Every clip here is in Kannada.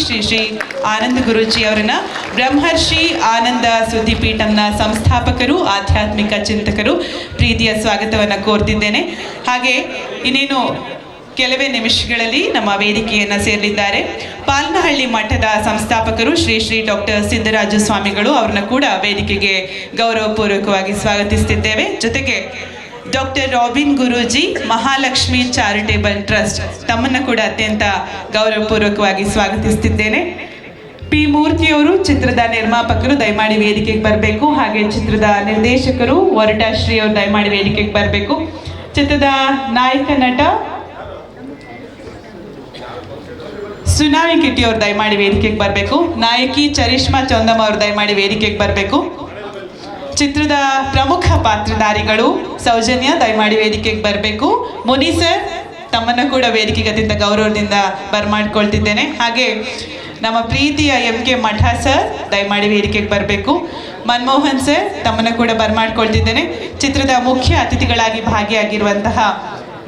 ಶ್ರೀ ಶ್ರೀ ಆನಂದ ಗುರೂಜಿ ಅವರನ್ನ ಬ್ರಹ್ಮರ್ಷಿ ಆನಂದ ಸುದ್ದಿಪೀಠಂನ ಸಂಸ್ಥಾಪಕರು, ಆಧ್ಯಾತ್ಮಿಕ ಚಿಂತಕರು, ಪ್ರೀತಿಯ ಸ್ವಾಗತವನ್ನು ಕೋರ್ತಿದ್ದೇನೆ. ಹಾಗೆ ಇನ್ನೇನು ಕೆಲವೇ ನಿಮಿಷಗಳಲ್ಲಿ ನಮ್ಮ ವೇದಿಕೆಯನ್ನು ಸೇರಲಿದ್ದಾರೆ ಪಾಲನಹಳ್ಳಿ ಮಠದ ಸಂಸ್ಥಾಪಕರು ಶ್ರೀ ಶ್ರೀ ಡಾಕ್ಟರ್ ಸಿದ್ದರಾಜ ಸ್ವಾಮಿಗಳು. ಅವ್ರನ್ನ ಕೂಡ ವೇದಿಕೆಗೆ ಗೌರವಪೂರ್ವಕವಾಗಿ ಸ್ವಾಗತಿಸುತ್ತಿದ್ದೇವೆ. ಜೊತೆಗೆ doctor robin Guruji, Mahalakshmi charitable trust, ತಮ್ಮನ್ನು ಕೂಡ ಅತ್ಯಂತ ಗೌರವಪೂರ್ವಕವಾಗಿ ಸ್ವಾಗತಿಸುತ್ತಿದ್ದೇನೆ. ಪಿ ಮೂರ್ತಿಯವರು, ಚಿತ್ರದ ನಿರ್ಮಾಪಕರು, ದಯಮಾಡಿ ವೇದಿಕೆಗೆ ಬರಬೇಕು. ಹಾಗೆ ಚಿತ್ರದ ನಿರ್ದೇಶಕರು ವರಟಾಶ್ರೀ ಅವರು ದಯಮಾಡಿ ವೇದಿಕೆಗೆ ಬರಬೇಕು. ಚಿತ್ರದ ನಾಯಕ ನಟ ಸುನಾಮಿ ಕಿಟ್ಟಿ ಅವರು ದಯಮಾಡಿ ವೇದಿಕೆಗೆ ಬರಬೇಕು. ನಾಯಕಿ ಚರಿಷ್ಮಾ ಚಂದಮ್ಮ ಅವರು ದಯಮಾಡಿ ವೇದಿಕೆಗೆ ಬರಬೇಕು. ಚಿತ್ರದ ಪ್ರಮುಖ ಪಾತ್ರಧಾರಿಗಳು ಸೌಜನ್ಯ ದಯಮಾಡಿ ವೇದಿಕೆಗೆ ಬರಬೇಕು. ಮುನಿ ಸರ್, ತಮ್ಮನ್ನು ಕೂಡ ವೇದಿಕೆಗೆ ಅತ್ಯಂತ ಗೌರವದಿಂದ ಬರಮಾಡ್ಕೊಳ್ತಿದ್ದೇನೆ. ಹಾಗೆ ನಮ್ಮ ಪ್ರೀತಿಯ MK ಮಠ ಸರ್ ದಯಮಾಡಿ ವೇದಿಕೆಗೆ ಬರಬೇಕು. ಮನಮೋಹನ್ ಸರ್, ತಮ್ಮನ್ನು ಕೂಡ ಬರಮಾಡ್ಕೊಳ್ತಿದ್ದೇನೆ. ಚಿತ್ರದ ಮುಖ್ಯ ಅತಿಥಿಗಳಾಗಿ ಭಾಗಿಯಾಗಿರುವಂತಹ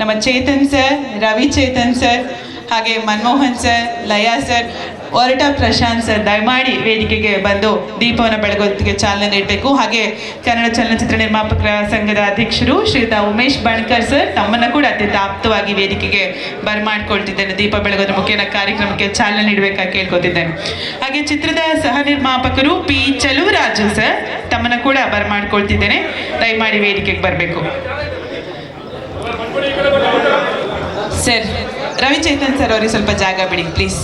ನಮ್ಮ ಚೇತನ್ ಸರ್, ರವಿ ಚೇತನ್ ಸರ್, ಹಾಗೆ ಮನಮೋಹನ್ ಸರ್, ಲಯಾ ಸರ್, ಹೊರಟ ಪ್ರಶಾಂತ್ ಸರ್ ದಯಮಾಡಿ ವೇದಿಕೆಗೆ ಬಂದು ದೀಪವನ್ನು ಬೆಳಗೋದಕ್ಕೆ ಚಾಲನೆ ನೀಡಬೇಕು. ಹಾಗೆ ಕನ್ನಡ ಚಲನಚಿತ್ರ ನಿರ್ಮಾಪಕರ ಸಂಘದ ಅಧ್ಯಕ್ಷರು ಶ್ರೀಯುತ ಉಮೇಶ್ ಬಣ್ಕರ್ ಸರ್, ತಮ್ಮನ್ನು ಕೂಡ ಅತ್ಯಂತ ಆಪ್ತವಾಗಿ ವೇದಿಕೆಗೆ ಬರಮಾಡ್ಕೊಳ್ತಿದ್ದೇನೆ. ದೀಪ ಬೆಳಗೋದ್ರ ಮುಖೇನ ಕಾರ್ಯಕ್ರಮಕ್ಕೆ ಚಾಲನೆ ನೀಡಬೇಕಾಗಿ ಕೇಳ್ಕೊತಿದ್ದೇನೆ. ಹಾಗೆ ಚಿತ್ರದ ಸಹ ನಿರ್ಮಾಪಕರು ಪಿ ಚಲುವರಾಜು ಸರ್, ತಮ್ಮನ್ನು ಕೂಡ ಬರಮಾಡ್ಕೊಳ್ತಿದ್ದೇನೆ. ದಯಮಾಡಿ ವೇದಿಕೆಗೆ ಬರಬೇಕು. ಸರ್, ರವಿ ಚೇತನ್ ಸರ್ ಅವರಿಗೆ ಸ್ವಲ್ಪ ಜಾಗ ಬಿಡಿ ಪ್ಲೀಸ್.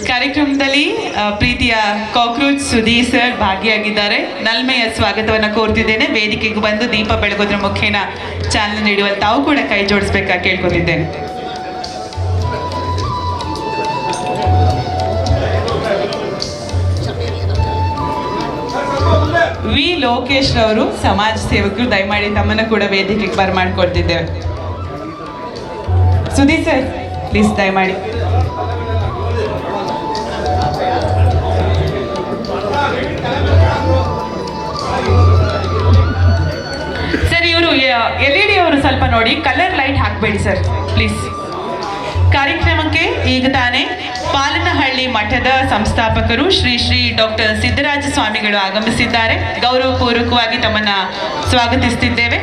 ಕಾರ್ಯಕ್ರಮದಲ್ಲಿ ಪ್ರೀತಿಯ ಕಾಕ್ರೋಚ್ ಸುಧೀರ್ ಸರ್ ಭಾಗಿಯಾಗಿದ್ದಾರೆ. ನಲ್ಮೆಯ ಸ್ವಾಗತವನ್ನು ಕೋರ್ತಿದ್ದೇನೆ. ವೇದಿಕೆಗೆ ಬಂದು ದೀಪ ಬೆಳಗೋದ್ರ ಮುಖೇನ ಚಾಲನೆ ನೀಡುವ ತಾವು ಕೂಡ ಕೈ ಜೋಡಿಸ್ಬೇಕಾಗಿ ಕೇಳ್ಕೊತಿದ್ದೇನೆ. ವಿ ಲೋಕೇಶ್ ರವರು ಸಮಾಜ ಸೇವಕರು, ದಯಮಾಡಿ ತಮ್ಮನ್ನು ಕೂಡ ವೇದಿಕೆಗೆ ಬರಮಾಡ್ಕೊಳ್ತಿದ್ದೇವೆ. ಸುಧೀರ್ ಸರ್ ಪ್ಲೀಸ್ ದಯಮಾಡಿ. ಸರ್, ಇವರು LED ಅವರು ಸ್ವಲ್ಪ ನೋಡಿ, ಕಲರ್ ಲೈಟ್ ಹಾಕಬೇಡಿ ಸರ್ ಪ್ಲೀಸ್. ಕಾರ್ಯಕ್ರಮಕ್ಕೆ ಈಗ ತಾನೇ ಪಾಲನಹಳ್ಳಿ ಮಠದ ಸಂಸ್ಥಾಪಕರು ಶ್ರೀ ಶ್ರೀ ಡಾಕ್ಟರ್ ಸಿದ್ದರಾಜ ಸ್ವಾಮಿಗಳು ಆಗಮಿಸಿದ್ದಾರೆ. ಗೌರವಪೂರ್ವಕವಾಗಿ ತಮ್ಮನ್ನ ಸ್ವಾಗತಿಸುತ್ತಿದ್ದೇವೆ.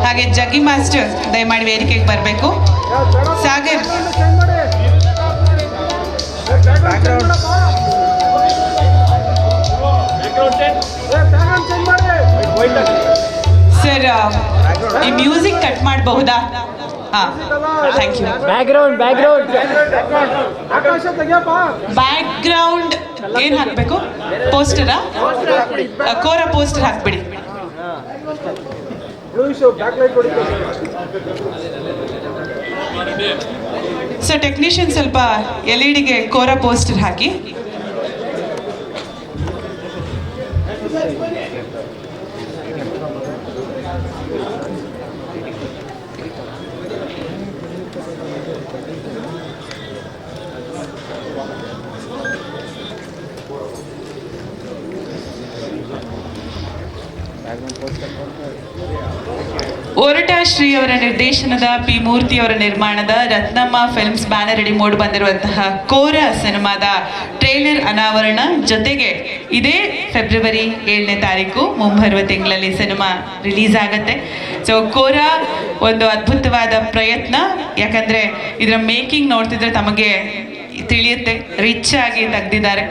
ಹಾಗೆ ಜಗ್ಗಿ ಮಾಸ್ಟರ್ ದಯಮಾಡಿ ವೇದಿಕೆಗೆ ಬರಬೇಕು. ಸಾಗರ್, ಸರ್ ಈ ಮ್ಯೂಸಿಕ್ ಕಟ್ ಮಾಡಬಹುದಾ? Thank you. ಬ್ಯಾಕ್ಗ್ರೌಂಡ್ ಏನು ಹಾಕಬೇಕು? ಪೋಸ್ಟರಾ? ಕೋರ ಪೋಸ್ಟರ್ ಹಾಕ್ಬಿಡಿ. ಸೊ ಟೆಕ್ನಿಷಿಯನ್ ಸ್ವಲ್ಪ LED ಕೋರ ಪೋಸ್ಟರ್ ಹಾಕಿ. ವರಟಾಶ್ರೀ ಅವರ ನಿರ್ದೇಶನದ, ಪಿ ಮೂರ್ತಿ ಅವರ ನಿರ್ಮಾಣದ ರತ್ನಮ್ಮ ಫಿಲ್ಮ್ಸ್ ಬ್ಯಾನರ್ ಅಡಿ ಮೂಡಿ ಬಂದಿರುವಂತಹ ಕೋರ ಸಿನಿಮಾದ ಟ್ರೇಲರ್ ಅನಾವರಣ, ಜೊತೆಗೆ ಇದೇ ಫೆಬ್ರವರಿ 7ನೇ ತಾರೀಕು ಮುಂಬರುವ ತಿಂಗಳಲ್ಲಿ ಸಿನಿಮಾ ರಿಲೀಸ್ ಆಗುತ್ತೆ. ಸೊ ಕೋರ ಒಂದು ಅದ್ಭುತವಾದ ಪ್ರಯತ್ನ. ಯಾಕಂದರೆ ಇದರ ಮೇಕಿಂಗ್ ನೋಡ್ತಿದ್ರೆ ತಮಗೆ ತಿಳಿಯುತ್ತೆ, ರಿಚ್ ಆಗಿ ತೆಗೆದಿದ್ದಾರೆ.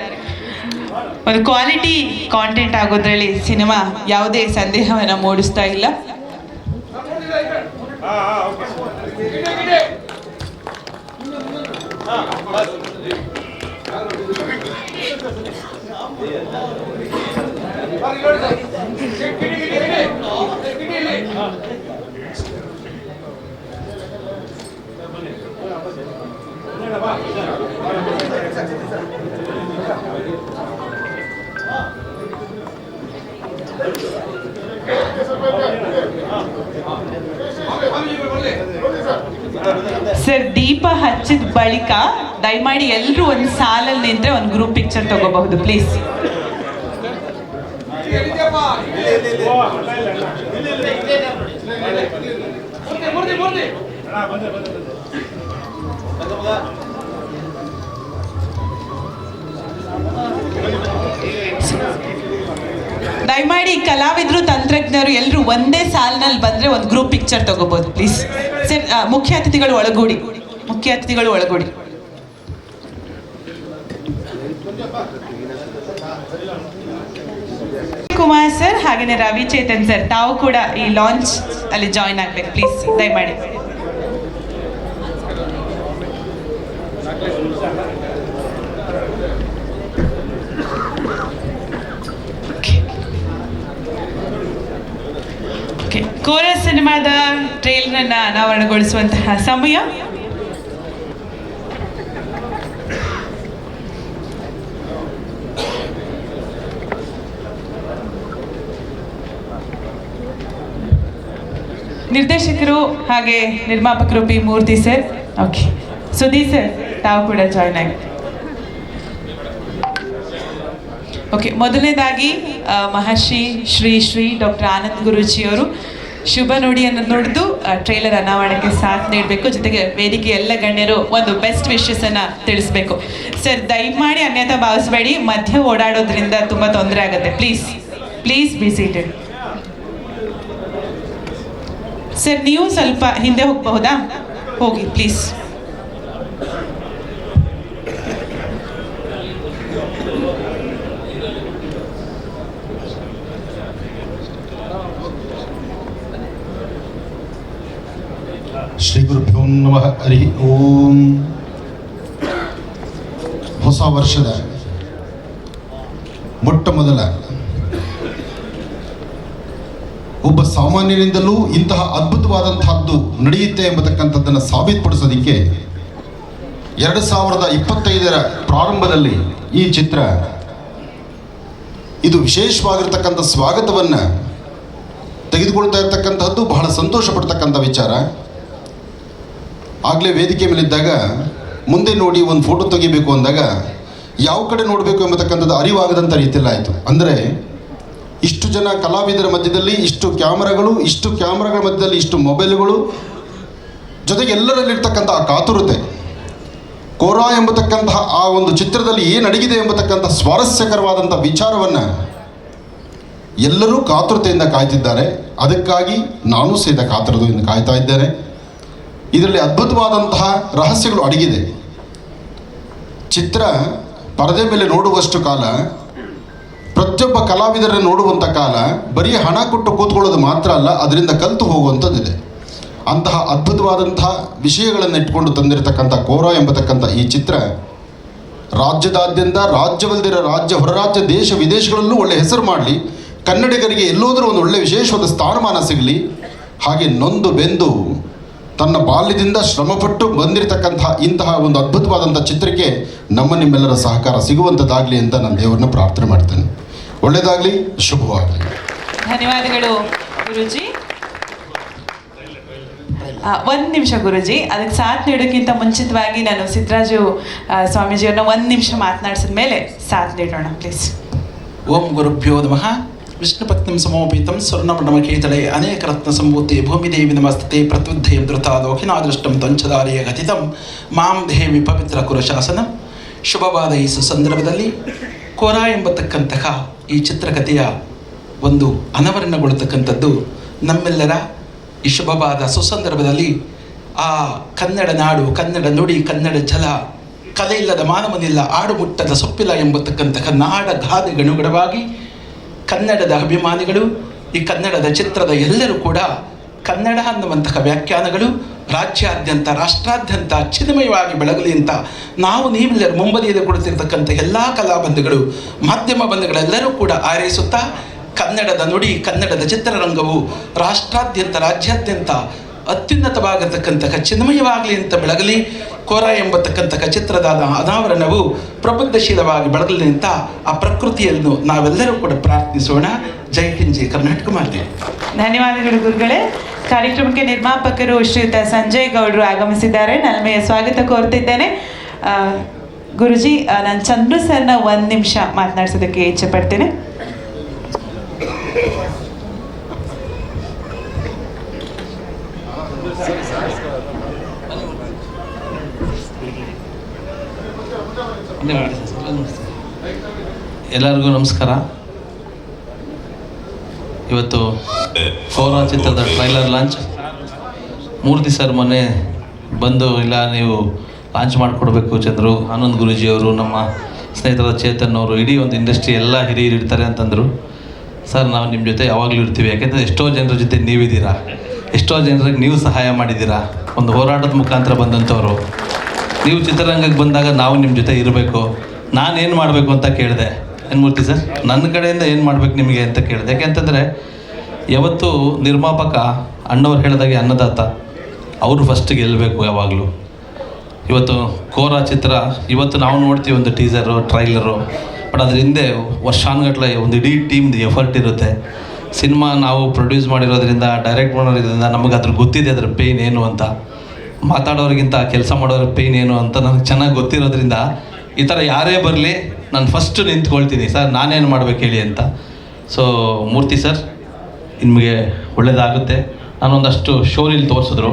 ಒಂದು ಕ್ವಾಲಿಟಿ ಕಾಂಟೆಂಟ್ ಆಗೋದ್ರಲ್ಲಿ ಸಿನಿಮಾ ಯಾವುದೇ ಸಂದೇಹವನ್ನು ಮೂಡಿಸ್ತಾ ಇಲ್ಲ. ಸರ್, ದೀಪ ಹಚ್ಚಿದ ಬಳಿಕ ದಯಮಾಡಿ ಎಲ್ಲರೂ ಒಂದು ಸಾಲಲ್ಲಿ ನಿಂತ್ರೆ ಒಂದು ಗ್ರೂಪ್ ಪಿಕ್ಚರ್ ತಗೋಬಹುದು ಪ್ಲೀಸ್. ದಯಮಾಡಿ ಕಲಾವಿದರು ತಂತ್ರಜ್ಞರು ಎಲ್ಲರೂ ಒಂದೇ ಸಾಲಿನಲ್ಲಿ ಬಂದ್ರೆ ಒಂದು ಗ್ರೂಪ್ ಪಿಕ್ಚರ್ ತಗೋಬಹುದು ಪ್ಲೀಸ್. ಸರ್, ಮುಖ್ಯ ಅತಿಥಿಗಳು ಒಳಗೂಡಿ. ಕುಮಾರ್ ಸರ್ ಹಾಗೇನೆ ರವಿ ಚೇತನ್ ಸರ್, ತಾವು ಕೂಡ ಈ ಲಾಂಚ್ ಅಲ್ಲಿ ಜಾಯಿನ್ ಆಗ್ಬೇಕು ಪ್ಲೀಸ್, ದಯಮಾಡಿ. ಕೋರಸ್ ಸಿನಿಮಾದ ಟ್ರೇಲರ್ ಅನ್ನ ಅನಾವರಣಗೊಳಿಸುವಂತಹ ಸಮಯ. ನಿರ್ದೇಶಕರು ಹಾಗೆ ನಿರ್ಮಾಪಕರು P Murthy sir. Okay, Sudeep sir ತಾವು ಕೂಡ ಜಾಯ್ನ್ ಆಗಿ. ಓಕೆ, ಮೊದಲನೇದಾಗಿ ಮಹರ್ಷಿ ಶ್ರೀ ಡಾಕ್ಟರ್ ಆನಂದ್ ಗುರೂಜಿಯವರು ಶುಭ ನುಡಿಯನ್ನು ನುಡಿದು ಟ್ರೇಲರ್ ಅನಾವರಣಕ್ಕೆ ಸಾಥ್ ನೀಡಬೇಕು. ಜೊತೆಗೆ ವೇದಿಕೆ ಎಲ್ಲ ಗಣ್ಯರು ಒಂದು ಬೆಸ್ಟ್ ವಿಶಸ್ ಅನ್ನ ತಿಳಿಸ್ಬೇಕು. ಸರ್, ದಯಮಾಡಿ ಅನ್ಯತಾ ಭಾವಿಸಬೇಡಿ, ಮಧ್ಯ ಓಡಾಡೋದ್ರಿಂದ ತುಂಬಾ ತೊಂದರೆ ಆಗುತ್ತೆ. Please be seated. ಸರ್, ನೀವು ಸ್ವಲ್ಪ ಹಿಂದೆ ಹೋಗಬಹುದಾ? ಹೋಗಿ ಪ್ಲೀಸ್. ಶ್ರೀ ಗುರುಭ್ಯೋ ನಮಃ. ಹರಿ ಓಂ. ಹೊಸ ವರ್ಷದ ಮೊಟ್ಟ ಮೊದಲ ಒಬ್ಬ ಸಾಮಾನ್ಯರಿಂದಲೂ ಇಂತಹ ಅದ್ಭುತವಾದಂತಹದ್ದು ನಡೆಯುತ್ತೆ ಎಂಬತಕ್ಕಂಥದ್ದನ್ನು ಸಾಬೀತುಪಡಿಸೋದಕ್ಕೆ 2025ರ ಪ್ರಾರಂಭದಲ್ಲಿ ಈ ಚಿತ್ರ ಇದು ವಿಶೇಷವಾಗಿರ್ತಕ್ಕಂಥ ಸ್ವಾಗತವನ್ನು ತೆಗೆದುಕೊಳ್ತಾ ಇರ್ತಕ್ಕಂಥದ್ದು ಬಹಳ ಸಂತೋಷ ಪಡ್ತಕ್ಕಂಥ ವಿಚಾರ. ಆಗಲೇ ವೇದಿಕೆ ಮೇಲಿದ್ದಾಗ ಮುಂದೆ ನೋಡಿ ಒಂದು ಫೋಟೋ ತೆಗಿಬೇಕು ಅಂದಾಗ ಯಾವ ಕಡೆ ನೋಡಬೇಕು ಎಂಬತಕ್ಕಂಥದ್ದು ಅರಿವಾಗದಂಥ ರೀತಿಯಲ್ಲಿ ಆಯಿತು. ಅಂದರೆ ಇಷ್ಟು ಜನ ಕಲಾವಿದರ ಮಧ್ಯದಲ್ಲಿ ಇಷ್ಟು ಕ್ಯಾಮ್ರಾಗಳ ಮಧ್ಯದಲ್ಲಿ ಇಷ್ಟು ಮೊಬೈಲ್ಗಳು, ಜೊತೆಗೆ ಎಲ್ಲರಲ್ಲಿರ್ತಕ್ಕಂಥ ಆ ಕಾತುರತೆ, ಕೋರಾ ಎಂಬತಕ್ಕಂತಹ ಆ ಒಂದು ಚಿತ್ರದಲ್ಲಿ ಏನು ಅಡಗಿದೆ ಎಂಬತಕ್ಕಂಥ ಸ್ವಾರಸ್ಯಕರವಾದಂಥ ವಿಚಾರವನ್ನು ಎಲ್ಲರೂ ಕಾತುರತೆಯಿಂದ ಕಾಯ್ತಿದ್ದಾರೆ. ಅದಕ್ಕಾಗಿ ನಾನು ಸಹಿತ ಕಾತುರತೆಯಿಂದ ಕಾಯ್ತಾ ಇದ್ದೇನೆ. ಇದರಲ್ಲಿ ಅದ್ಭುತವಾದಂತಹ ರಹಸ್ಯಗಳು ಅಡಗಿದೆ. ಚಿತ್ರ ಪರದೆ ಮೇಲೆ ನೋಡುವಷ್ಟು ಕಾಲ, ಪ್ರತಿಯೊಬ್ಬ ಕಲಾವಿದರನ್ನು ನೋಡುವಂಥ ಕಾಲ, ಬರೀ ಹಣ ಕೊಟ್ಟು ಕೂತ್ಕೊಳ್ಳೋದು ಮಾತ್ರ ಅಲ್ಲ, ಅದರಿಂದ ಕಲಿತು ಹೋಗುವಂಥದ್ದಿದೆ. ಅಂತಹ ಅದ್ಭುತವಾದಂತಹ ವಿಷಯಗಳನ್ನು ಇಟ್ಕೊಂಡು ತಂದಿರತಕ್ಕಂಥ ಕೋರಾ ಎಂಬತಕ್ಕಂಥ ಈ ಚಿತ್ರ ರಾಜ್ಯದಾದ್ಯಂತ, ರಾಜ್ಯವಲ್ಲದಿರೋ ರಾಜ್ಯ, ಹೊರರಾಜ್ಯ, ದೇಶ ವಿದೇಶಗಳಲ್ಲೂ ಒಳ್ಳೆ ಹೆಸರು ಮಾಡಲಿ, ಕನ್ನಡಿಗರಿಗೆ ಎಲ್ಲೋದರೂ ಒಂದು ಒಳ್ಳೆಯ ವಿಶೇಷವಾದ ಸ್ಥಾನಮಾನ ಸಿಗಲಿ. ಹಾಗೆ ನೊಂದು ಬೆಂದು ತನ್ನ ಬಾಲ್ಯದಿಂದ ಶ್ರಮಪಟ್ಟು ಬಂದಿರತಕ್ಕಂತಹ ಇಂತಹ ಒಂದು ಅದ್ಭುತವಾದಂಥ ಚಿತ್ರಕ್ಕೆ ನಿಮ್ಮೆಲ್ಲರ ಸಹಕಾರ ಸಿಗುವಂಥದ್ದಾಗಲಿ ಅಂತ ನಾನು ದೇವರನ್ನ ಪ್ರಾರ್ಥನೆ ಮಾಡ್ತೇನೆ. ಒಳ್ಳೆಯದಾಗಲಿ, ಶುಭವಾಗಲಿ. ಧನ್ಯವಾದಗಳು ಗುರುಜಿ. ಒಂದು ನಿಮಿಷ ಗುರುಜಿ, ಅದಕ್ಕೆ ಸಾಥ್ ನೀಡೋಕ್ಕಿಂತ ಮುಂಚಿತವಾಗಿ ನಾನು ಸಿದ್ದರಾಜು ಸ್ವಾಮೀಜಿಯವ್ರನ್ನ ಒಂದು ನಿಮಿಷ ಮಾತನಾಡಿಸಿದ ಮೇಲೆ ಸಾಥ್ ನೀಡೋಣ ಪ್ಲೀಸ್. ಓಂ ಗುರುಭ್ಯೋ ನಮಃ. ವಿಷ್ಣುಪತ್ನಿಂ ಸಮೋಪೇತಂ ಸ್ವರ್ಣಮಂಡಮಕೇತಳೆ ಅನೇಕ ರತ್ನ ಸಂಭೂತೆ ಭೂಮಿದೇವಿ ನಮಸ್ತತೆ ಪ್ರತ್ಯುದ್ಧೇಂ ಧೃತಾದೋಖಿನಾದೃಷ್ಟಂ ತ್ವಂಚದಾರಿಯ ಗತಿತಂ ಮಾಂ ದೇವಿ ಪವಿತ್ರ ಕುರುಶಾಸನ. ಶುಭವಾದ ಈ ಸುಸಂದರ್ಭದಲ್ಲಿ ಕೋರಾ ಎಂಬತಕ್ಕಂತಹ ಈ ಚಿತ್ರಕಥೆಯ ಒಂದು ಅನಾವರಣಗೊಳ್ಳತಕ್ಕಂಥದ್ದು ನಮ್ಮೆಲ್ಲರ ಈ ಶುಭವಾದ ಸುಸಂದರ್ಭದಲ್ಲಿ ಆ ಕನ್ನಡ ನಾಡು, ಕನ್ನಡ ನುಡಿ, ಕನ್ನಡ ಜಲ, ಕಲೆ ಇಲ್ಲದ ಮಾನವನಿಲ್ಲ, ಆಡು ಮುಟ್ಟದ ಸೊಪ್ಪಿಲ್ಲ ಎಂಬತಕ್ಕಂತಹ ನಾಡ ಗಾದೆಗನುಗುಣವಾಗಿ ಕನ್ನಡದ ಅಭಿಮಾನಿಗಳು, ಈ ಕನ್ನಡದ ಚಿತ್ರದ ಎಲ್ಲರೂ ಕೂಡ ಕನ್ನಡ ಅನ್ನುವಂತಹ ವ್ಯಾಖ್ಯಾನಗಳು ರಾಜ್ಯಾದ್ಯಂತ, ರಾಷ್ಟ್ರಾದ್ಯಂತ ಚಿನ್ಮಯವಾಗಿ ಬೆಳಗಲಿ ಅಂತ ನಾವು ನೀವೆಲ್ಲರೂ ಮುಂಬದಿಯಲ್ಲಿ ಕೊಡುತ್ತಿರ್ತಕ್ಕಂಥ ಎಲ್ಲ ಕಲಾಬಂಧುಗಳು, ಮಾಧ್ಯಮ ಬಂಧುಗಳೆಲ್ಲರೂ ಕೂಡ ಹಾರೈಸುತ್ತಾ ಕನ್ನಡದ ನುಡಿ, ಕನ್ನಡದ ಚಿತ್ರರಂಗವು ರಾಷ್ಟ್ರಾದ್ಯಂತ, ರಾಜ್ಯಾದ್ಯಂತ ಅತ್ಯುನ್ನತವಾಗಿರ್ತಕ್ಕಂತಹ ಚಿನ್ಮಯವಾಗಲಿ ಅಂತ ಬೆಳಗಲಿ. ಕೋರಾ ಎಂಬತಕ್ಕಂತಹ ಚಿತ್ರದ ಅನಾವರಣವು ಪ್ರಬುದ್ಧಶೀಲವಾಗಿ ಬೆಳಗಲಿ ಅಂತ ಆ ಪ್ರಕೃತಿಯನ್ನು ನಾವೆಲ್ಲರೂ ಕೂಡ ಪ್ರಾರ್ಥಿಸೋಣ. ಜೈ ಹಿಂದ್, ಜೈ ಕರ್ನಾಟಕ ಮಾತೆ. ಧನ್ಯವಾದಗಳು ಗುರುಗಳೇ. ಕಾರ್ಯಕ್ರಮಕ್ಕೆ ನಿರ್ಮಾಪಕರು ಶ್ರೀಯುತ ಸಂಜಯ್ ಗೌಡರು ಆಗಮಿಸಿದ್ದಾರೆ. ನಲ್ಮೆಯ ಸ್ವಾಗತ ಕೋರ್ತಿದ್ದೇನೆ. ಗುರುಜಿ, ನಾನು ಚಂದ್ರು ಸರ್ನ ಒಂದು ನಿಮಿಷ ಮಾತನಾಡಿಸೋದಕ್ಕೆ ಇಚ್ಛೆ ಪಡ್ತೇನೆ. ಎಲ್ಲರಿಗೂ ನಮಸ್ಕಾರ. ಇವತ್ತು ಕೋರಾ ಚಿತ್ರದ ಟ್ರೈಲರ್ ಲಾಂಚ್. ಮೂರ್ತಿ ಸರ್ ಮೊನ್ನೆ ಬಂದು ಇಲ್ಲ ನೀವು ಲಾಂಚ್ ಮಾಡಿಕೊಡ್ಬೇಕು ಚಂದ್ರು, ಆನಂದ್ ಗುರೂಜಿಯವರು, ನಮ್ಮ ಸ್ನೇಹಿತರಾದ ಚೇತನ್ ಅವರು, ಇಡೀ ಒಂದು ಇಂಡಸ್ಟ್ರಿ ಎಲ್ಲ ಹಿರಿಯರು ಇರ್ತಾರೆ ಅಂತಂದರು. ಸರ್ ನಾವು ನಿಮ್ಮ ಜೊತೆ ಯಾವಾಗಲೂ ಇರ್ತೀವಿ, ಯಾಕೆಂದರೆ ಎಷ್ಟೋ ಜನರ ಜೊತೆ ನೀವಿದ್ದೀರಾ, ಎಷ್ಟೋ ಜನರಿಗೆ ನೀವು ಸಹಾಯ ಮಾಡಿದ್ದೀರಾ, ಒಂದು ಹೋರಾಟದ ಮುಖಾಂತರ ಬಂದಂಥವ್ರು. ನೀವು ಚಿತ್ರರಂಗಕ್ಕೆ ಬಂದಾಗ ನಾವು ನಿಮ್ಮ ಜೊತೆ ಇರಬೇಕು. ನಾನೇನು ಮಾಡಬೇಕು ಅಂತ ಕೇಳಿದೆ. ಏನು ಮೂರ್ತಿ ಸರ್, ನನ್ನ ಕಡೆಯಿಂದ ಏನು ಮಾಡಬೇಕು ನಿಮಗೆ ಅಂತ ಕೇಳಿದೆ. ಯಾಕೆಂತಂದರೆ ಯಾವತ್ತು ನಿರ್ಮಾಪಕ ಅಣ್ಣವ್ರು ಹೇಳಿದಾಗೆ ಅನ್ನದಾತ, ಅವರು ಫಸ್ಟ್ ಗೆಲ್ಲಬೇಕು ಯಾವಾಗಲೂ. ಇವತ್ತು ಕೋರಾ ಚಿತ್ರ ಇವತ್ತು ನಾವು ನೋಡ್ತೀವಿ ಒಂದು ಟೀಸರು, ಟ್ರೈಲರು, ಬಟ್ ಅದ್ರ ಹಿಂದೆ ವರ್ಷಾನುಗಟ್ಟಲೆ ಒಂದು ಇಡೀ ಟೀಮ್ದು ಎಫರ್ಟ್ ಇರುತ್ತೆ. ಸಿನಿಮಾ ನಾವು ಪ್ರೊಡ್ಯೂಸ್ ಮಾಡಿರೋದ್ರಿಂದ, ಡೈರೆಕ್ಟ್ ಮಾಡೋದ್ರಿಂದ ನಮಗೆ ಅದ್ರ ಗೊತ್ತಿದೆ ಅದ್ರ ಪೇಯ್ನ್ ಏನು ಅಂತ. ಮಾತಾಡೋರಿಗಿಂತ ಕೆಲಸ ಮಾಡೋರ ಪೇಯ್ನ್ ಏನು ಅಂತ ನನಗೆ ಚೆನ್ನಾಗಿ ಗೊತ್ತಿರೋದ್ರಿಂದ ಈ ಥರ ಯಾರೇ ಬರಲಿ ನಾನು ಫಸ್ಟು ನಿಂತ್ಕೊಳ್ತೀನಿ, ಸರ್ ನಾನೇನು ಮಾಡ್ಬೇಕು ಹೇಳಿ ಅಂತ. ಸೊ ಮೂರ್ತಿ ಸರ್ ನಿಮಗೆ ಒಳ್ಳೆಯದಾಗುತ್ತೆ. ನಾನೊಂದಷ್ಟು ಶೋರಿಲಿ ತೋರಿಸಿದ್ರು,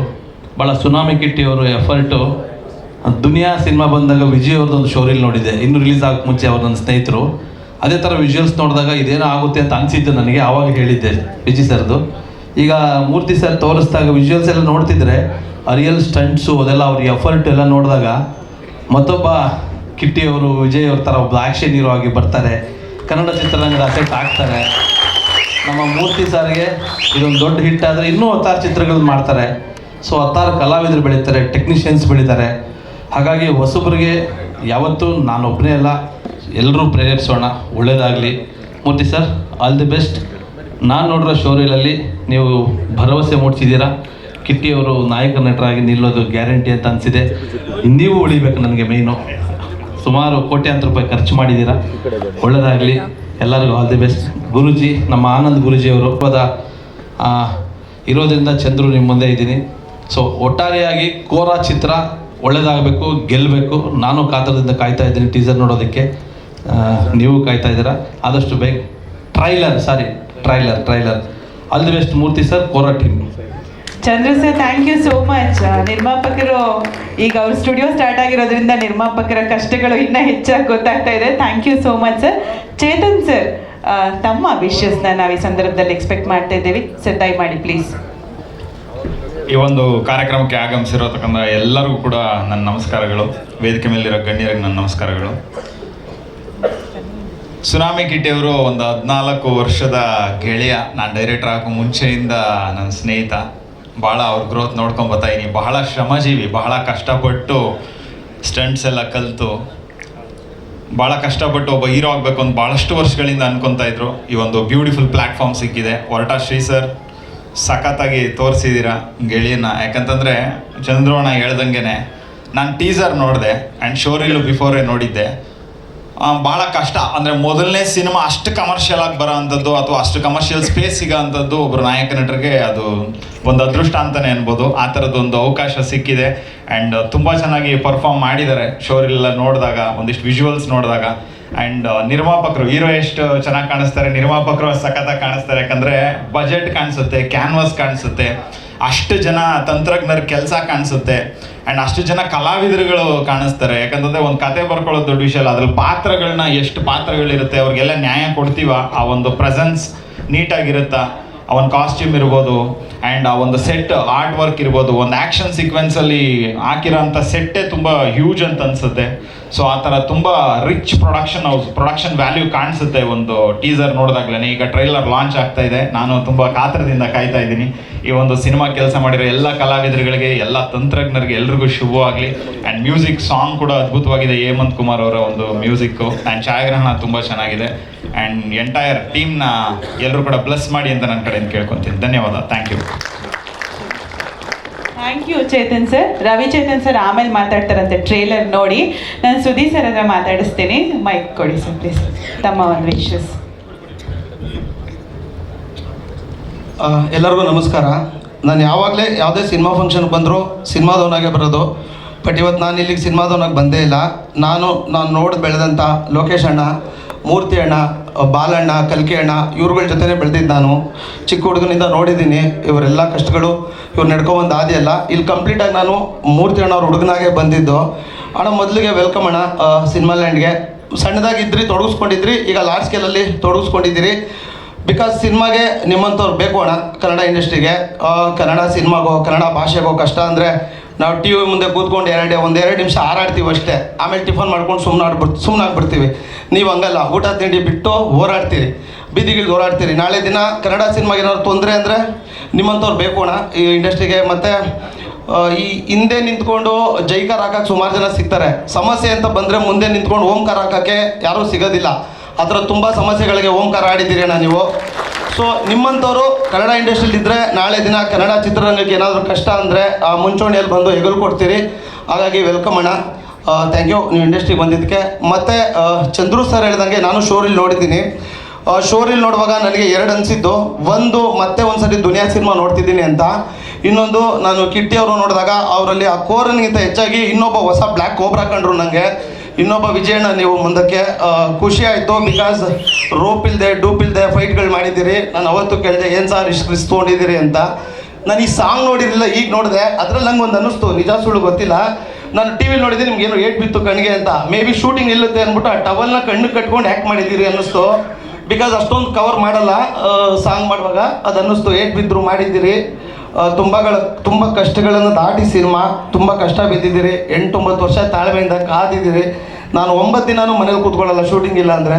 ಭಾಳ ಸುನಾಮಿ ಕಿಟ್ಟಿಯವರು ಎಫರ್ಟು. ದುನಿಯಾ ಸಿನಿಮಾ ಬಂದಾಗ ವಿಜಯ್ ಅವ್ರದ್ದೊಂದು ಶೋರಿಲ್ ನೋಡಿದ್ದೆ, ಇನ್ನೂ ರಿಲೀಸ್ ಆಗೋಕ್ಕೆ ಮುಂಚೆ ಅವ್ರು ನನ್ನ ಸ್ನೇಹಿತರು. ಅದೇ ಥರ ವಿಜುವಲ್ಸ್ ನೋಡಿದಾಗ ಇದೇನೋ ಆಗುತ್ತೆ ಅಂತ ಅನಿಸಿದ್ದು ನನಗೆ. ಆವಾಗ ಹೇಳಿದ್ದೆ ವಿಜಯ್ ಸರ್ದು. ಈಗ ಮೂರ್ತಿ ಸರ್ ತೋರಿಸಿದಾಗ ವಿಜುವಲ್ಸ್ ಎಲ್ಲ ನೋಡ್ತಿದ್ರೆ ರಿಯಲ್ ಸ್ಟಂಟ್ಸು ಅದೆಲ್ಲ ಅವ್ರ ಎಫರ್ಟ್ ಎಲ್ಲ ನೋಡಿದಾಗ ಮತ್ತೊಬ್ಬ ಕಿಟ್ಟಿಯವರು, ವಿಜಯ್ ಅವ್ರ ಥರ ಒಬ್ಬ ಆ್ಯಕ್ಷನ್ ಹೀರೋ ಆಗಿ ಬರ್ತಾರೆ, ಕನ್ನಡ ಚಿತ್ರರಂಗದ ಅಸೆಟ್ ಆಗ್ತಾರೆ. ನಮ್ಮ ಮೂರ್ತಿ ಸಾರಿಗೆ ಇದೊಂದು ದೊಡ್ಡ ಹಿಟ್ ಆದರೆ ಇನ್ನೂ 10 ಚಿತ್ರಗಳು ಮಾಡ್ತಾರೆ. ಸೊ 10 ಕಲಾವಿದರು ಬೆಳೀತಾರೆ, ಟೆಕ್ನಿಷಿಯನ್ಸ್ ಬೆಳೀತಾರೆ. ಹಾಗಾಗಿ ಹೊಸಬ್ರಿಗೆ ಯಾವತ್ತೂ ನಾನೊಬ್ಬನೇ ಅಲ್ಲ, ಎಲ್ಲರೂ ಪ್ರೇರೇಪಿಸೋಣ, ಒಳ್ಳೆಯದಾಗಲಿ. ಮೂರ್ತಿ ಸರ್ ಆಲ್ ದಿ ಬೆಸ್ಟ್. ನಾನು ನೋಡಿರೋ ಶೋರೀಲಲ್ಲಿ ನೀವು ಭರವಸೆ ಮೂಡಿಸಿದ್ದೀರಾ. ಕಿಟ್ಟಿಯವರು ನಾಯಕ ನಟರಾಗಿ ನಿಲ್ಲೋದು ಗ್ಯಾರಂಟಿ ಅಂತ ಅನಿಸಿದೆ. ನೀವು ಉಳಿಬೇಕು ನನಗೆ ಮೇಯ್ನು. ಸುಮಾರು ಕೋಟ್ಯಾಂತರ ರೂಪಾಯಿ ಖರ್ಚು ಮಾಡಿದ್ದೀರಾ, ಒಳ್ಳೆಯದಾಗಲಿ. ಎಲ್ಲರಿಗೂ ಆಲ್ ದಿ ಬೆಸ್ಟ್. ಗುರೂಜಿ, ನಮ್ಮ ಆನಂದ್ ಗುರೂಜಿಯವರು ಪದ ಇರೋದ್ರಿಂದ ಚಂದ್ರು ನಿಮ್ಮ ಮುಂದೆ ಇದ್ದೀನಿ. ಸೊ ಒಟ್ಟಾರೆಯಾಗಿ ಕೋರಾ ಚಿತ್ರ ಒಳ್ಳೆಯದಾಗಬೇಕು, ಗೆಲ್ಲಬೇಕು. ನಾನು ಕಾತರದಿಂದ ಕಾಯ್ತಾ ಇದ್ದೀನಿ ಟೀಸರ್ ನೋಡೋದಕ್ಕೆ, ನೀವು ಕಾಯ್ತಾ ಇದ್ದೀರಾ. ಆದಷ್ಟು ಬೇಗ trailer all the best Murthy sir, Kora team. Chandra sir thank you so much. ನಿರ್ಮಾಪಕರು ಈಗ ಅವ್ರ ಸ್ಟುಡಿಯೋ ಸ್ಟಾರ್ಟ್ ಆಗಿರೋದ್ರಿಂದ ನಿರ್ಮಾಪಕರ ಕಷ್ಟಗಳು ಇನ್ನೂ ಹೆಚ್ಚಾಗಿ ಗೊತ್ತಾಗ್ತಾ ಇದೆ. Thank you so much sir. Chetan sir, ತಮ್ಮ ವಿಶಸ್ನ ನಾವು ಈ ಸಂದರ್ಭದಲ್ಲಿ ಎಕ್ಸ್ಪೆಕ್ಟ್ ಮಾಡ್ತಾ ಇದ್ದೇವೆ ಸರ್, ದಯಮಾಡಿ ಪ್ಲೀಸ್. ಈ ಒಂದು ಕಾರ್ಯಕ್ರಮಕ್ಕೆ ಆಗಮಿಸಿರತಕ್ಕಂಥ ಎಲ್ಲರಿಗೂ ಕೂಡ ನನ್ನ ನಮಸ್ಕಾರಗಳು. ವೇದಿಕೆ ಮೇಲಿರೋ ಗಣ್ಯರಿಗೆ ನನ್ನ ನಮಸ್ಕಾರಗಳು. ಸುನಾಮಿ ಕಿಟ್ಟಿಯವರು ಒಂದು 14 ವರ್ಷದ ಗೆಳೆಯ. ನಾನು ಡೈರೆಕ್ಟರ್ ಆಗೋ ಮುಂಚೆಯಿಂದ ನನ್ನ ಸ್ನೇಹಿತ. ಭಾಳ ಅವ್ರ ಗ್ರೋತ್ ನೋಡ್ಕೊಂಡು ಬರ್ತಾಯಿದ್ದೀನಿ. ಬಹಳ ಶ್ರಮಜೀವಿ, ಬಹಳ ಕಷ್ಟಪಟ್ಟು ಸ್ಟಂಟ್ಸ್ ಎಲ್ಲ ಕಲಿತು ಭಾಳ ಕಷ್ಟಪಟ್ಟು ಒಬ್ಬ ಹೀರೋ ಆಗಬೇಕು ಅಂತ ಭಾಳಷ್ಟು ವರ್ಷಗಳಿಂದ ಅನ್ಕೊತಾ ಇದ್ರು. ಈ ಒಂದು ಬ್ಯೂಟಿಫುಲ್ ಪ್ಲ್ಯಾಟ್ಫಾರ್ಮ್ ಸಿಕ್ಕಿದೆ. ಹೊರಟ ಶ್ರೀ ಸರ್ ಸಖತ್ತಾಗಿ ತೋರಿಸಿದ್ದೀರಾ ಗೆಳೆಯನ್ನ. ಯಾಕಂತಂದರೆ ಚಂದ್ರೋಣ ಹೇಳ್ದಂಗೆ ನಾನು ಟೀಸರ್ ನೋಡಿದೆ ಆ್ಯಂಡ್ ಶೋರಿಲು ಬಿಫೋರೇ ನೋಡಿದ್ದೆ. ಭಾಳ ಕಷ್ಟ ಅಂದರೆ ಮೊದಲನೇ ಸಿನಿಮಾ ಅಷ್ಟು ಕಮರ್ಷಿಯಲ್ ಆಗಿ ಬರೋ ಅಂಥದ್ದು ಅಥವಾ ಅಷ್ಟು ಕಮರ್ಷಿಯಲ್ ಸ್ಪೇಸ್ ಸಿಗೋ ಅಂಥದ್ದು ಒಬ್ಬರು ನಾಯಕ ನಟರಿಗೆ ಅದು ಒಂದು ಅದೃಷ್ಟ ಅಂತಲೇ ಅನ್ಬೋದು. ಆ ಥರದ್ದೊಂದು ಅವಕಾಶ ಸಿಕ್ಕಿದೆ ಆ್ಯಂಡ್ ತುಂಬ ಚೆನ್ನಾಗಿ ಪರ್ಫಾರ್ಮ್ ಮಾಡಿದ್ದಾರೆ. ಶೋರಿಲೆಲ್ಲ ನೋಡಿದಾಗ, ಒಂದಿಷ್ಟು ವಿಜುವಲ್ಸ್ ನೋಡಿದಾಗ. ಆ್ಯಂಡ್ ನಿರ್ಮಾಪಕರು, ಹೀರೋ ಎಷ್ಟು ಚೆನ್ನಾಗಿ ಕಾಣಿಸ್ತಾರೆ, ನಿರ್ಮಾಪಕರು ಸಖತ್ತಾಗಿ ಕಾಣಿಸ್ತಾರೆ. ಯಾಕಂದರೆ ಬಜೆಟ್ ಕಾಣಿಸುತ್ತೆ, ಕ್ಯಾನ್ವಾಸ್ ಕಾಣಿಸುತ್ತೆ, ಅಷ್ಟು ಜನ ತಂತ್ರಜ್ಞರ ಕೆಲಸ ಕಾಣಿಸುತ್ತೆ ಆ್ಯಂಡ್ ಅಷ್ಟು ಜನ ಕಲಾವಿದರುಗಳು ಕಾಣಿಸ್ತಾರೆ. ಯಾಕಂತಂದರೆ ಒಂದು ಕತೆ ಬರ್ಕೊಳ್ಳೋದು ದೊಡ್ಡ ವಿಷಯ ಅಲ್ಲ, ಅದ್ರಲ್ಲಿ ಪಾತ್ರಗಳನ್ನ ಎಷ್ಟು ಪಾತ್ರಗಳಿರುತ್ತೆ ಅವ್ರಿಗೆಲ್ಲ ನ್ಯಾಯ ಕೊಡ್ತೀವ. ಆ ಒಂದು ಪ್ರೆಸೆನ್ಸ್ ನೀಟಾಗಿರುತ್ತಾ, ಆ ಒಂದು ಕಾಸ್ಟ್ಯೂಮ್ ಇರ್ಬೋದು ಆ್ಯಂಡ್ ಆ ಒಂದು ಸೆಟ್ ಆರ್ಟ್ ವರ್ಕ್ ಇರ್ಬೋದು. ಒಂದು ಆ್ಯಕ್ಷನ್ ಸೀಕ್ವೆನ್ಸಲ್ಲಿ ಹಾಕಿರೋಂಥ ಸೆಟ್ಟೇ ತುಂಬ ಹ್ಯೂಜ್ ಅಂತ ಅನಿಸುತ್ತೆ. ಸೊ ಆ ಥರ ತುಂಬ ರಿಚ್ ಪ್ರೊಡಕ್ಷನ್ ವ್ಯಾಲ್ಯೂ ಕಾಣಿಸುತ್ತೆ ಒಂದು ಟೀಸರ್ ನೋಡಿದಾಗಲೇ. ಈಗ ಟ್ರೈಲರ್ ಲಾಂಚ್ ಆಗ್ತಾ ಇದೆ. ನಾನು ತುಂಬ ಕಾತರದಿಂದ ಕಾಯ್ತಾ ಇದ್ದೀನಿ. ಈ ಒಂದು ಸಿನಿಮಾ ಕೆಲಸ ಮಾಡಿರೋ ಎಲ್ಲ ಕಲಾವಿದರುಗಳಿಗೆ, ಎಲ್ಲ ತಂತ್ರಜ್ಞರಿಗೆ ಎಲ್ರಿಗೂ ಶುಭವಾಗಲಿ. ಆ್ಯಂಡ್ ಮ್ಯೂಸಿಕ್ ಸಾಂಗ್ ಕೂಡ ಅದ್ಭುತವಾಗಿದೆ. ಹೇಮಂತ್ ಕುಮಾರ್ ಅವರ ಒಂದು ಮ್ಯೂಸಿಕ್ಕು ಆ್ಯಂಡ್ ಛಾಯಾಗ್ರಹಣ ತುಂಬ ಚೆನ್ನಾಗಿದೆ. ಆ್ಯಂಡ್ ಎಂಟೈರ್ ಟೀಮ್ನ ಎಲ್ಲರೂ ಕೂಡ ಬ್ಲೆಸ್ ಮಾಡಿ ಅಂತ ನನ್ನ ಕಡೆಯಿಂದ ಕೇಳ್ಕೊತೀನಿ. ಧನ್ಯವಾದ. Thank you. Thank you Chetan sir. Ravichetan sir ಆಮೇಲೆ ಮಾತಾಡ್ತಾರಂತೆ ಟ್ರೇಲರ್ ನೋಡಿ. ನಾನು ಸುದೀಪ್ ಸರ್ ಹತ್ರ ಮಾತಾಡಿಸ್ತೀನಿ. ಮೈಕ್ ಕೊಡಿ ಸರ್ ಪ್ಲೀಸ್, ತಮ್ಮ ಒಂದು ವಿಶಸ್. ಎಲ್ಲರಿಗೂ ನಮಸ್ಕಾರ. ನಾನು ಯಾವಾಗಲೇ ಯಾವುದೇ ಸಿನಿಮಾ ಫಂಕ್ಷನ್ಗೆ ಬಂದರೂ ಸಿನಿಮಾದವನಾಗೆ ಬರೋದು. ಬಟ್ ಇವತ್ತು ನಾನು ಇಲ್ಲಿಗೆ ಸಿನಿಮಾದವನಾಗಿ ಬಂದೇ ಇಲ್ಲ. ನಾನು ನೋಡಿ ಬೆಳೆದಂಥ ಲೋಕೇಶ್ ಅಣ್ಣ, ಮೂರ್ತಿ ಅಣ್ಣ, ಬಾಲಣ್ಣ, ಕಲ್ಕಿ ಅಣ್ಣ ಇವ್ರುಗಳ ಜೊತೆನೇ ಬೆಳೆದಿದ್ದು. ನಾನು ಚಿಕ್ಕ ಹುಡುಗನಿಂದ ನೋಡಿದ್ದೀನಿ ಇವರೆಲ್ಲ ಕಷ್ಟಗಳು, ಇವ್ರು ನಡ್ಕೊಬಂದು ಆದಿಯಲ್ಲ. ಇಲ್ಲಿ ಕಂಪ್ಲೀಟಾಗಿ ನಾನು ಮೂರ್ತಿ ಅಣ್ಣ ಅವ್ರ ಹುಡುಗನಾಗೆ ಬಂದಿದ್ದು. ಅಣ್ಣ ಮೊದಲಿಗೆ ವೆಲ್ಕಮ್ ಅಣ್ಣ ಸಿನಿಮಾ ಲ್ಯಾಂಡ್ಗೆ. ಸಣ್ಣದಾಗಿದ್ರಿ, ತೊಡಗಿಸ್ಕೊಂಡಿದ್ರಿ, ಈಗ ಲಾರ್ಜ್ ಸ್ಕೇಲಲ್ಲಿ ತೊಡಗಿಸ್ಕೊಂಡಿದ್ದೀರಿ. ಬಿಕಾಸ್ ಸಿನಿಮಾಗೆ ನಿಮ್ಮಂಥವ್ರು ಬೇಕು ಅಣ್ಣ. ಕನ್ನಡ ಇಂಡಸ್ಟ್ರಿಗೆ, ಕನ್ನಡ ಸಿನಿಮಾಗೋ, ಕನ್ನಡ ಭಾಷೆಗೋ ಕಷ್ಟ ಅಂದರೆ ನಾವು ಟಿ ವಿ ಮುಂದೆ ಕೂತ್ಕೊಂಡು ಒಂದೆರಡು ನಿಮಿಷ ಹಾರಾಡ್ತೀವಿ ಅಷ್ಟೇ. ಆಮೇಲೆ ಟಿಫನ್ ಮಾಡ್ಕೊಂಡು ಸುಮ್ಮನಾಗ್ಬಿಡ್ತೀವಿ. ನೀವು ಹಂಗಲ್ಲ, ಊಟ ತಿಂಡಿ ಬಿಟ್ಟು ಹೋರಾಡ್ತೀರಿ, ಬೀದಿಗಳಿಗೆ ಹೋರಾಡ್ತೀರಿ. ನಾಳೆ ದಿನ ಕನ್ನಡ ಸಿನಿಮಾಗೆ ಏನಾದ್ರು ತೊಂದರೆ ಅಂದರೆ ನಿಮ್ಮಂಥವ್ರು ಬೇಕು ಅಣ್ಣ ಈ ಇಂಡಸ್ಟ್ರಿಗೆ. ಮತ್ತು ಈ ಹಿಂದೆ ನಿಂತ್ಕೊಂಡು ಜೈಕಾರ ಹಾಕಕ್ಕೆ ಸುಮಾರು ಜನ ಸಿಗ್ತಾರೆ. ಸಮಸ್ಯೆ ಅಂತ ಬಂದರೆ ಮುಂದೆ ನಿಂತ್ಕೊಂಡು ಓಂಕಾರ ಹಾಕೋಕ್ಕೆ ಯಾರೂ ಸಿಗೋದಿಲ್ಲ. ಆ ಥರ ತುಂಬ ಸಮಸ್ಯೆಗಳಿಗೆ ಓಂಕಾರ ಆಡಿದ್ದೀರಿ ಅಣ್ಣ ನೀವು. ಸೊ ನಿಮ್ಮಂಥವ್ರು ಕನ್ನಡ ಇಂಡಸ್ಟ್ರಿಲಿದ್ದರೆ ನಾಳೆ ದಿನ ಕನ್ನಡ ಚಿತ್ರರಂಗಕ್ಕೆ ಏನಾದರೂ ಕಷ್ಟ ಅಂದರೆ ಮುಂಚೂಣಿಯಲ್ಲಿ ಬಂದು ಹೆಗಲು ಕೊಡ್ತೀರಿ. ಹಾಗಾಗಿ ವೆಲ್ಕಮ್ ಅಣ್ಣ, ಥ್ಯಾಂಕ್ ಯು ನೀವು ಇಂಡಸ್ಟ್ರಿಗೆ ಬಂದಿದ್ದಕ್ಕೆ. ಮತ್ತು ಚಂದ್ರು ಸರ್ ಹೇಳ್ದಂಗೆ ನಾನು ಶೋರಿಲ್ ನೋಡಿದ್ದೀನಿ. ಶೋರಿಲ್ ನೋಡುವಾಗ ನನಗೆ ಎರಡು ಅನಿಸಿದ್ದು, ಒಂದು ಮತ್ತೆ ಒಂದು ಸರಿ ದುನಿಯಾ ಸಿನಿಮಾ ನೋಡ್ತಿದ್ದೀನಿ ಅಂತ, ಇನ್ನೊಂದು ನಾನು ಕಿಟ್ಟಿ ಅವರು ನೋಡಿದಾಗ ಅವರಲ್ಲಿ ಆ ಕೋರನ್ಗಿಂತ ಹೆಚ್ಚಾಗಿ ಇನ್ನೊಬ್ಬ ಹೊಸ ಬ್ಲ್ಯಾಕ್ ಕೋಬ್ರಾ ಕಂಡ್ರು ನನಗೆ. ಇನ್ನೊಬ್ಬ ವಿಜಯಣ್ಣ ನೀವು ಮುಂದಕ್ಕೆ ಖುಷಿ ಆಯಿತು. ಬಿಕಾಸ್ ರೋಪ್ ಇಲ್ಲದೆ ಡೂಪ್ ಇಲ್ಲದೆ ಫೈಟ್ಗಳು ಮಾಡಿದ್ದೀರಿ. ನಾನು ಅವತ್ತು ಕೇಳಿದೆ ಏನು ಸರ್ ಇಷ್ಟು ರಿಸ್ಕ್ ತೊಗೊಂಡಿದ್ದೀರಿ ಅಂತ. ನಾನು ಈ ಸಾಂಗ್ ನೋಡಿರಲಿಲ್ಲ, ಈಗ ನೋಡಿದೆ. ಅದ್ರಲ್ಲಿ ನಂಗೆ ಒಂದು ಅನ್ನಿಸ್ತು, ನಿಜ ಸುಳ್ಳು ಗೊತ್ತಿಲ್ಲ, ನಾನು ಟಿ ವಿಲಿ ನೋಡಿದ್ದೆ ನಿಮ್ಗೆ ಏನೋ ಏಟ್ ಬಿತ್ತು ಕಣ್ಣಿಗೆ ಅಂತ. ಮೇ ಬಿ ಶೂಟಿಂಗ್ ನಿಲ್ಲುತ್ತೆ ಅಂದ್ಬಿಟ್ಟು ಆ ಟವಲ್ನ ಕಣ್ಣು ಕಟ್ಕೊಂಡು ಹ್ಯಾಕ್ ಮಾಡಿದ್ದೀರಿ ಅನ್ನಿಸ್ತು. ಬಿಕಾಸ್ ಅಷ್ಟೊಂದು ಕವರ್ ಮಾಡಲ್ಲ ಸಾಂಗ್ ಮಾಡುವಾಗ, ಅದು ಅನ್ನಿಸ್ತು ಏಟ್ ಬಿದ್ದರು ಮಾಡಿದ್ದೀರಿ. ತುಂಬ ಕಷ್ಟಗಳನ್ನು ದಾಟಿ ಸಿನಿಮಾ, ತುಂಬ ಕಷ್ಟ ಬಿದ್ದಿದ್ದೀರಿ. 8-9 ವರ್ಷ ತಾಳ್ಮೆಯಿಂದ ಕಾದಿದ್ದೀರಿ. ನಾನು 9 ದಿನನೂ ಮನೇಲಿ ಕೂತ್ಕೊಳ್ಳಲ್ಲ ಶೂಟಿಂಗ್ ಇಲ್ಲ ಅಂದರೆ.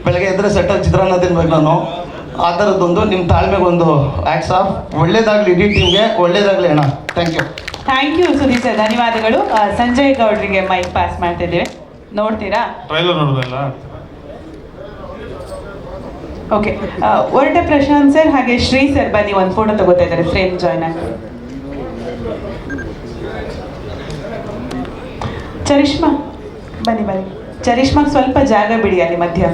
ಬೆಳಗ್ಗೆ ಎದ್ದರೆ ಸೆಟ್ಟಲ್ಲಿ ಚಿತ್ರಾನ್ನ ತಿನ್ಬೇಕು ನಾನು. ಆ ಥರದ್ದೊಂದು ನಿಮ್ಮ ತಾಳ್ಮೆಗೊಂದು ಆ್ಯಕ್ಟ್ಸ್ ಆಫ್. ಒಳ್ಳೇದಾಗಲಿ ಇಡೀ ಟೀಮ್ಗೆ, ಒಳ್ಳೇದಾಗಲಿ ಅಣ್ಣ. Thank you. Thank you Sudeep sir, ಧನ್ಯವಾದಗಳು. ಸಂಜಯ್ ಗೌಡ್ರಿಗೆ ಮೈಕ್ ಪಾಸ್ ಮಾಡ್ತಿದ್ದೇವೆ, ನೋಡ್ತೀರಾ? ಟ್ರೈಲರ್ ನೋಡೋದಲ್ಲ. ಓಕೆ, ಒರಟೆ ಪ್ರಶಾಂತ್ ಸರ್ ಹಾಗೆ ಶ್ರೀ ಸರ್ ಬನ್ನಿ, ಒಂದು ಫೋಟೋ ತಗೋತಾ ಇದ್ದಾರೆ, ಫ್ರೇಮ್ ಜಾಯ್ನ್ ಆಗಿ. ಚರಿಷ್ಮಾ ಬನ್ನಿ. ಚರಿಷ್ಮಾಗೆ ಸ್ವಲ್ಪ ಜಾಗ ಬಿಡಿ ಅಲ್ಲಿ ಮಧ್ಯ.